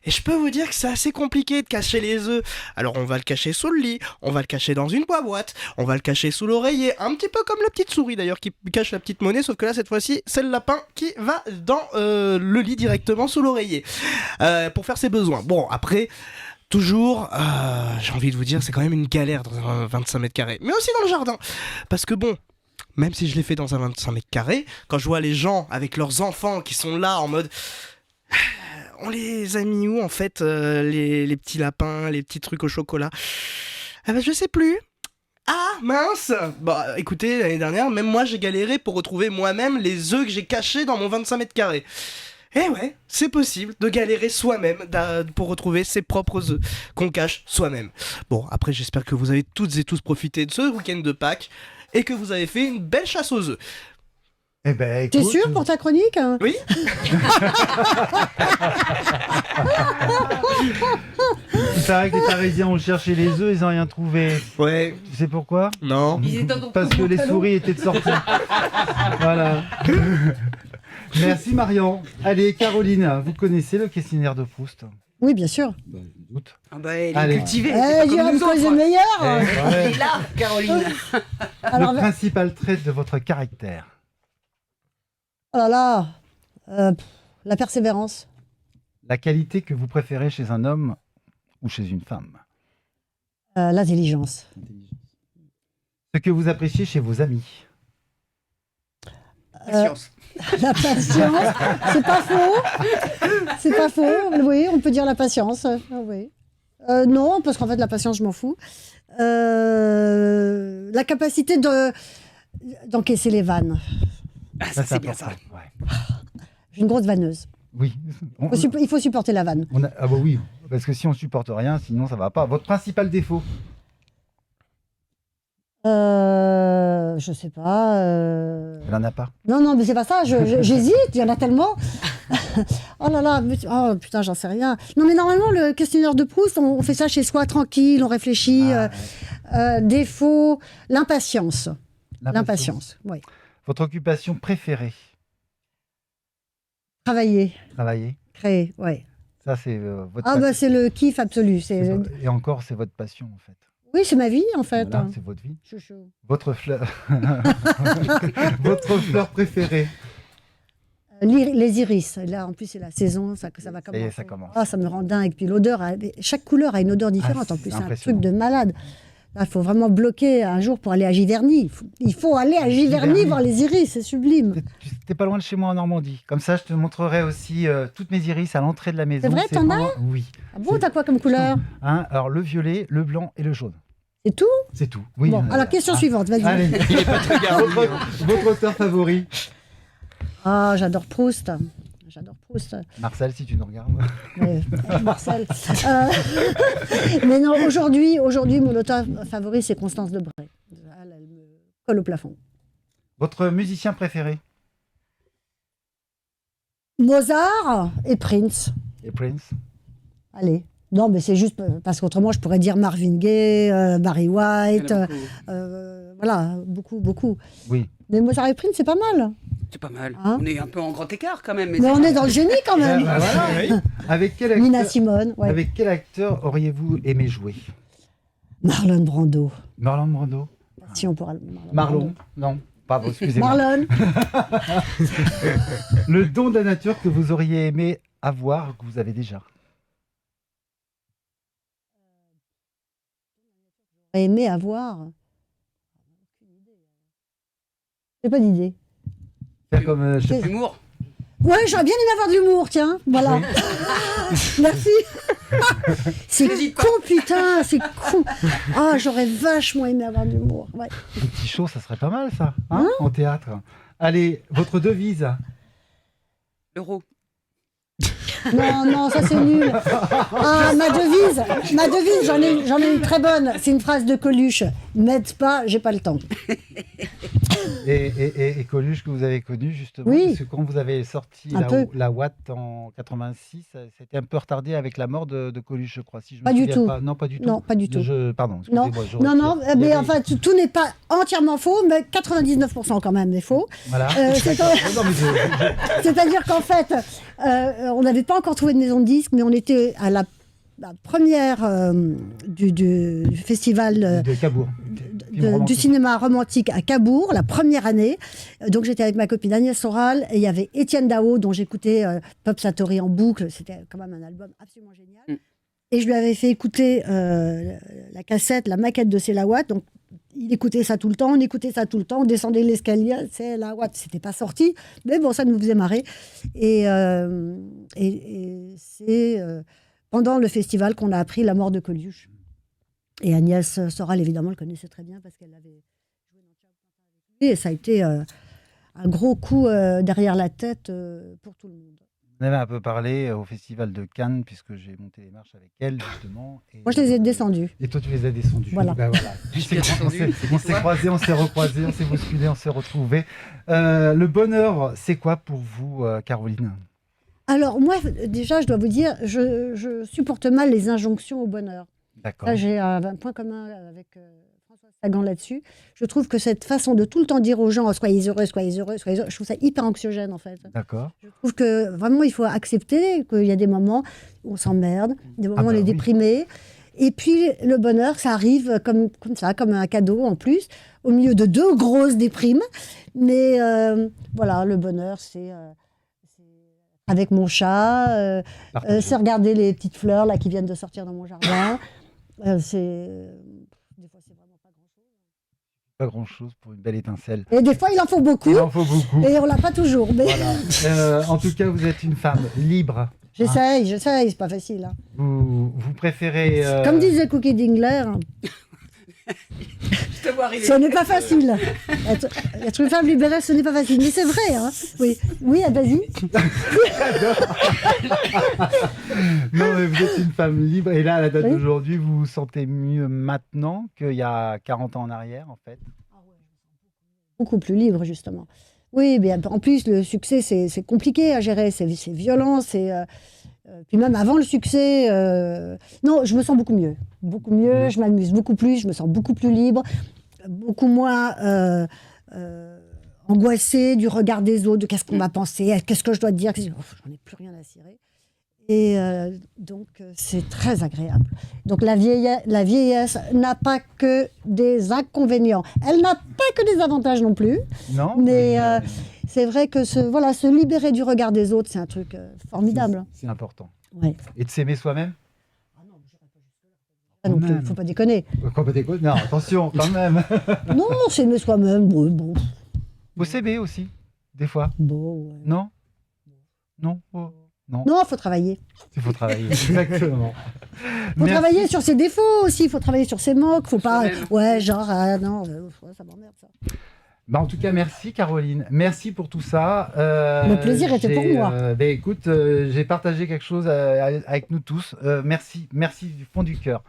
Et je peux vous dire que c'est assez compliqué de cacher les œufs. Alors on va le cacher sous le lit, on va le cacher dans une boîte, on va le cacher sous l'oreiller, un petit peu comme la petite souris d'ailleurs qui cache la petite monnaie, sauf que là cette fois-ci c'est le lapin qui va dans le lit directement sous l'oreiller pour faire ses besoins. Bon après... Toujours, j'ai envie de vous dire, c'est quand même une galère dans un 25 mètres carrés. Mais aussi dans le jardin. Parce que bon, même si je l'ai fait dans un 25 mètres carrés, quand je vois les gens avec leurs enfants qui sont là en mode... On les a mis où en fait, les petits lapins, les petits trucs au chocolat? Ah bah je sais plus. Ah mince. Bah écoutez, l'année dernière, même moi j'ai galéré pour retrouver moi-même les œufs que j'ai cachés dans mon 25 mètres carrés. Eh ouais, c'est possible de galérer soi-même pour retrouver ses propres œufs qu'on cache soi-même. Bon, après j'espère que vous avez toutes et tous profité de ce week-end de Pâques et que vous avez fait une belle chasse aux œufs. Eh ben, t'es sûr pour ta chronique? Oui. Il paraît que les Parisiens ont cherché les œufs, ils n'ont rien trouvé. Ouais. Tu sais pourquoi? Non. Parce que les souris étaient de sortie. Voilà. Merci Marion. Allez Caroline, vous connaissez le questionnaire de Proust? Oui, bien sûr. Doute. Ah bah elle est cultivée. Jérôme Coz est meilleur. Elle est là, Caroline. Le principal trait de votre caractère? Oh là là, la persévérance. La qualité que vous préférez chez un homme ou chez une femme? L'intelligence. Ce que vous appréciez chez vos amis? Patience. La patience, c'est pas faux. C'est pas faux, oui, on peut dire la patience. Oui. Non, parce qu'en fait, la patience, je m'en fous. La capacité d'encaisser les vannes. Ah, ça, c'est bien ça. Ouais. J'ai une grosse vanneuse. Oui. Il faut supporter la vanne. Ah bah oui, parce que si on supporte rien, sinon ça va pas. Votre principal défaut? Je sais pas. Elle en a pas. Non, mais c'est pas ça. J'hésite. Il y en a tellement. Oh là là. Oh putain, j'en sais rien. Non, mais normalement, le questionnaire de Proust, on fait ça chez soi, tranquille, on réfléchit. Défaut, l'impatience. L'impatience, oui. Votre occupation préférée? Travailler. Créer, oui. Ça, c'est votre passion. Bah, c'est le kiff absolu. Et encore, c'est votre passion, en fait. Oui, c'est ma vie, en fait. Voilà, c'est votre vie. Chouchou. Votre fleur... Votre fleur préférée? Les iris. Là, en plus, c'est la saison, ça va commencer. Et ça commence. Ah, ça me rend dingue. Puis l'odeur, chaque couleur a une odeur différente. En plus, c'est un truc de malade. Là, il faut vraiment bloquer un jour pour aller à Giverny. Il faut aller à Giverny voir les iris, c'est sublime. T'es pas loin de chez moi en Normandie. Comme ça, je te montrerai aussi toutes mes iris à l'entrée de la maison. C'est vrai, t'en as? Oui. Ah bon, t'as quoi comme couleur? Alors, le violet, le blanc et le jaune. C'est tout? C'est tout, oui. Bon, alors, question suivante, vas-y. Allez. Il est pas très garni. Votre auteur favori? Ah, j'adore Proust. Marcel, si tu nous regardes. Marcel. Mais non, aujourd'hui, mon auteur favori, c'est Constance Lebray. Elle me colle au plafond. Votre musicien préféré? Mozart et Prince. Allez. Non, mais c'est juste parce qu'autrement, je pourrais dire Marvin Gaye, Barry White. Voilà, beaucoup. Oui. Mais Mozart et Prince, c'est pas mal. C'est pas mal. Hein? On est un peu en grand écart quand même. Mais on est dans le génie quand même. Voilà, oui. Avec quel acteur, Nina Simone. Ouais. Avec quel acteur auriez-vous aimé jouer? Marlon Brando. Marlon Brando. Si on pourra. Marlon. Non. pardon, excusez-moi. Marlon. Le don de la nature que vous auriez aimé avoir, que vous avez déjà. J'aurais aimé avoir. J'ai pas d'idée. Faire comme, je sais pas. L'humour. Ouais, j'aurais bien aimé avoir de l'humour, tiens. Voilà. Merci. C'est con, putain, c'est con. Ah, j'aurais vachement aimé avoir de l'humour. Ouais. Des petits shows, ça serait pas mal, ça, hein, en théâtre. Allez, votre devise. L'euro. Non, ça c'est nul. Ah, ma devise, j'en ai une très bonne. C'est une phrase de Coluche. M'aide pas, j'ai pas le temps. Et Coluche que vous avez connu justement, Oui. parce que quand vous avez sorti la Watt en 86, c'était un peu retardé avec la mort de Coluche, je crois. Si je me Pas du souviens tout. pas. Non, pas du tout. Non, pas du tout. Pardon, Non, excusez-moi. je non, retire. mais Il y avait- enfin, tout n'est pas entièrement faux, mais 99% quand même est faux. Voilà. C'est D'accord. quand- Non, mais C'est-à-dire qu'en fait, on n'avait pas encore trouvé de maison de disques, mais on était à la première du festival de Cabourg. du cinéma romantique à Cabourg, la première année. Donc j'étais avec ma copine Agnès Soral et il y avait Étienne Dao, dont j'écoutais Pop Satori en boucle. C'était quand même un album absolument génial. Et je lui avais fait écouter la cassette, la maquette de C'est la Watt. Donc il écoutait ça tout le temps, on écoutait ça tout le temps, on descendait l'escalier, C'est la Watt. C'était pas sorti, mais bon, ça nous faisait marrer. Et c'est pendant le festival qu'on a appris la mort de Coluche. Et Agnès Soral, évidemment, le connaissait très bien parce qu'elle avait joué dans Ciao avec lui. Et ça a été un gros coup derrière la tête pour tout le monde. On avait un peu parlé au festival de Cannes, puisque j'ai monté les marches avec elle, justement. Et, moi, je les ai descendus. Et toi, tu les as descendus. Voilà. Ben voilà. On s'est croisés, on s'est recroisés, on s'est bousculés, on s'est retrouvés. Le bonheur, c'est quoi pour vous, Caroline ? Alors, moi, déjà, je dois vous dire, je supporte mal les injonctions au bonheur. D'accord. Là, j'ai un point commun avec François Sagan là-dessus. Je trouve que cette façon de tout le temps dire aux gens soyez heureux, soyez heureux, soyez heureux, je trouve ça hyper anxiogène en fait. D'accord. Je trouve que vraiment il faut accepter qu'il y a des moments où on s'emmerde, des moments où on est déprimé. Et puis le bonheur, ça arrive comme ça, comme un cadeau en plus, au milieu de deux grosses déprimes. Mais voilà, le bonheur, c'est avec mon chat, c'est regarder les petites fleurs là qui viennent de sortir dans mon jardin. Des fois, c'est vraiment pas grand-chose. Pas grand-chose pour une belle étincelle. Et des fois, il en faut beaucoup. Il en faut beaucoup. Et on l'a pas toujours. Mais... Voilà. En tout cas, vous êtes une femme libre. J'essaye, c'est pas facile. Hein. Vous préférez... Comme disait Cookie Dingler, ce n'est pas facile. Être une femme libérée, ce n'est pas facile. Mais c'est vrai, hein. Oui, vas-y. Non, mais vous êtes une femme libre. Et là, à la date d'aujourd'hui, vous vous sentez mieux maintenant qu'il y a 40 ans en arrière, en fait ? Beaucoup plus libre, justement. Oui, mais en plus, le succès, c'est compliqué à gérer. C'est violent, puis même avant le succès, non, je me sens beaucoup mieux. Beaucoup mieux, je m'amuse beaucoup plus, je me sens beaucoup plus libre, beaucoup moins angoissée du regard des autres, de qu'est-ce qu'on va penser, qu'est-ce que je dois dire. J'en ai plus rien à cirer. Et donc, c'est très agréable. Donc, la vieillesse n'a pas que des inconvénients. Elle n'a pas que des avantages non plus. Non. Mais c'est vrai que se libérer du regard des autres, c'est un truc formidable. C'est important. Ouais. Et de s'aimer soi-même ? Ah non, il ne faut pas déconner. Non, attention, quand même. Non, s'aimer soi-même, bon. Faut s'aimer aussi, des fois. Bon, ouais. Non ? Non. Non, il faut travailler. Il faut travailler, exactement. Il faut travailler sur ses défauts aussi, il faut travailler sur ses manques, faut pas... Ouais, genre, non, ça m'emmerde ça. Bah en tout cas, merci Caroline. Merci pour tout ça. Le plaisir était pour moi. Écoute, j'ai partagé quelque chose avec nous tous. Merci du fond du cœur.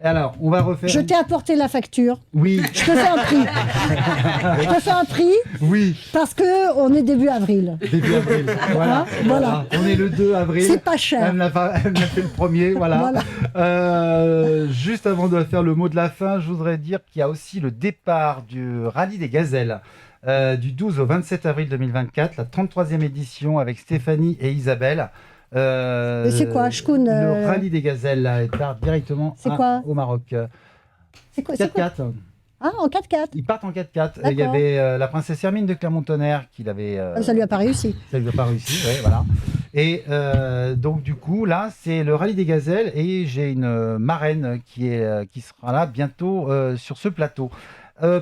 Et alors, on va refaire... Je t'ai apporté la facture. Oui. Je te fais un prix. Je te fais un prix. Oui. Parce qu'on est début avril. Début avril. Voilà. Voilà. On est le 2 avril. C'est pas cher. Elle m'a fait le premier. Voilà. Juste avant de faire le mot de la fin, je voudrais dire qu'il y a aussi le départ du Rallye des Gazelles. Du 12 au 27 avril 2024, la 33e édition avec Stéphanie et Isabelle. C'est quoi, Shkoun Le Rallye des Gazelles, là, part directement au Maroc. C'est quoi 4x4. Ah, en 4x4. Ils partent en 4x4. Il y D'accord. avait la princesse Hermine de Clermont-Tonnerre qui l'avait... Ça lui a pas réussi. Ça lui a pas réussi, ouais, voilà. Et donc du coup, là, c'est le rallye des gazelles et j'ai une marraine qui sera là bientôt sur ce plateau.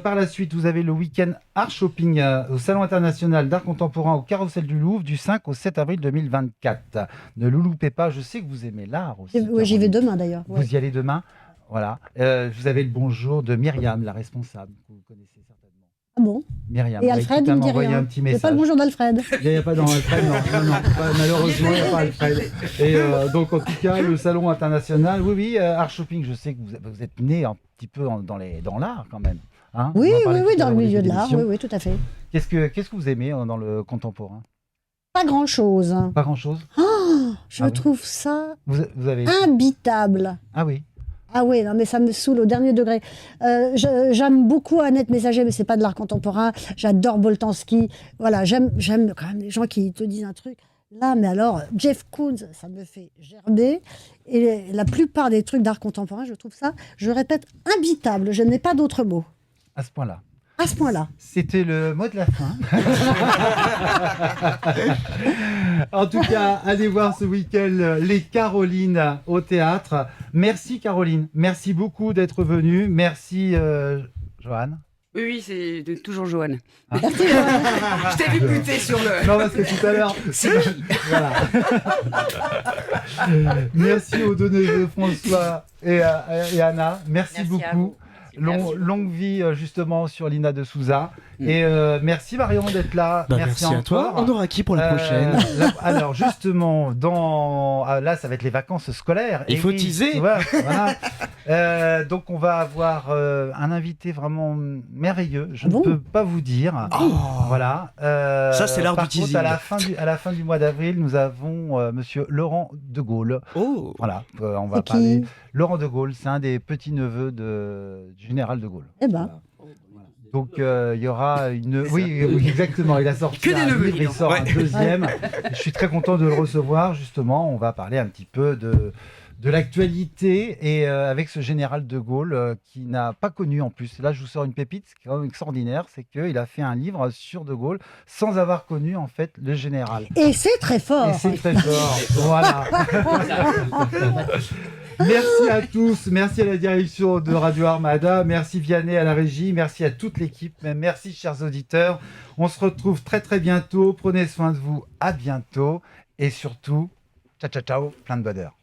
Par la suite, vous avez le week-end Art Shopping au Salon international d'art contemporain au Carrousel du Louvre du 5 au 7 avril 2024. Ne le loupez pas, je sais que vous aimez l'art aussi. Oui, j'y vais Caroline. demain d'ailleurs. Vous y allez demain. Voilà. Vous avez le bonjour de Myriam, la responsable, que vous connaissez certainement. Ah bon? Myriam. Et Alfred, il m'a me dit envoyé rien. un petit Il n'y a message. pas le bonjour d'Alfred. Il n'y a pas dans Alfred, non, malheureusement, il n'y a pas Alfred. Et donc, en tout cas, le salon international, oui, Art Shopping, je sais que vous êtes né un petit peu dans l'art quand même. Hein, Oui, on en parlait tout à dans l'heure le au milieu début de l'art, l'émission. oui, tout à fait. Qu'est-ce que vous aimez dans le contemporain? Pas grand-chose. Pas grand-chose. Je Ah oui. trouve ça Vous avez... imbitable. Ah oui. Ah oui, non, mais ça me saoule au dernier degré. J'aime beaucoup Annette Messager, mais c'est pas de l'art contemporain. J'adore Boltanski. Voilà, j'aime quand même les gens qui te disent un truc. Là, mais alors, Jeff Koons, ça me fait gerber. Et la plupart des trucs d'art contemporain, je trouve ça, je répète, imbitable. Je n'ai pas d'autre mot. À ce point-là. À ce point-là. C'était le mot de la fin. En tout cas, allez voir ce week-end les Carolines au théâtre. Merci Caroline, merci beaucoup d'être venue. Merci Joanne. Oui, c'est toujours Joanne. Ah. Je t'ai vu buter sur le... Non, parce que tout à l'heure... Si. Voilà. Merci aux deux neveux François et Anna. Merci Merci à beaucoup. vous. Longue vie justement sur Lina de Souza. Et merci Marion d'être là. Merci à toi. On aura qui pour la prochaine? Alors justement, là ça va être les vacances scolaires. Il Et faut oui, teaser. tu vois, voilà. Donc on va avoir un invité vraiment merveilleux. Je ne peux pas vous dire. Voilà. Ça, c'est l'art par du contre, teasing. à la fin du mois d'avril, nous avons Monsieur Laurent de Gaulle. Oh. Voilà. On va C'est parler. qui? Laurent de Gaulle, c'est un des petits-neveux du général de Gaulle. Eh ben, Donc il y aura une... Oui, exactement, il a sorti Que des un neveux, livre, dis il donc. sort un Ouais. deuxième. Je suis très content de le recevoir, justement. On va parler un petit peu de l'actualité et avec ce général de Gaulle qui n'a pas connu en plus. Là, je vous sors une pépite, ce qui est quand même extraordinaire, c'est qu'il a fait un livre sur de Gaulle sans avoir connu en fait le général. et c'est très fort. Et c'est très fort. Voilà. Merci à tous, merci à la direction de Radio Armada, merci Vianney à la régie, merci à toute l'équipe, merci chers auditeurs. On se retrouve très très bientôt, prenez soin de vous, à bientôt et surtout, ciao ciao ciao, plein de bonheur.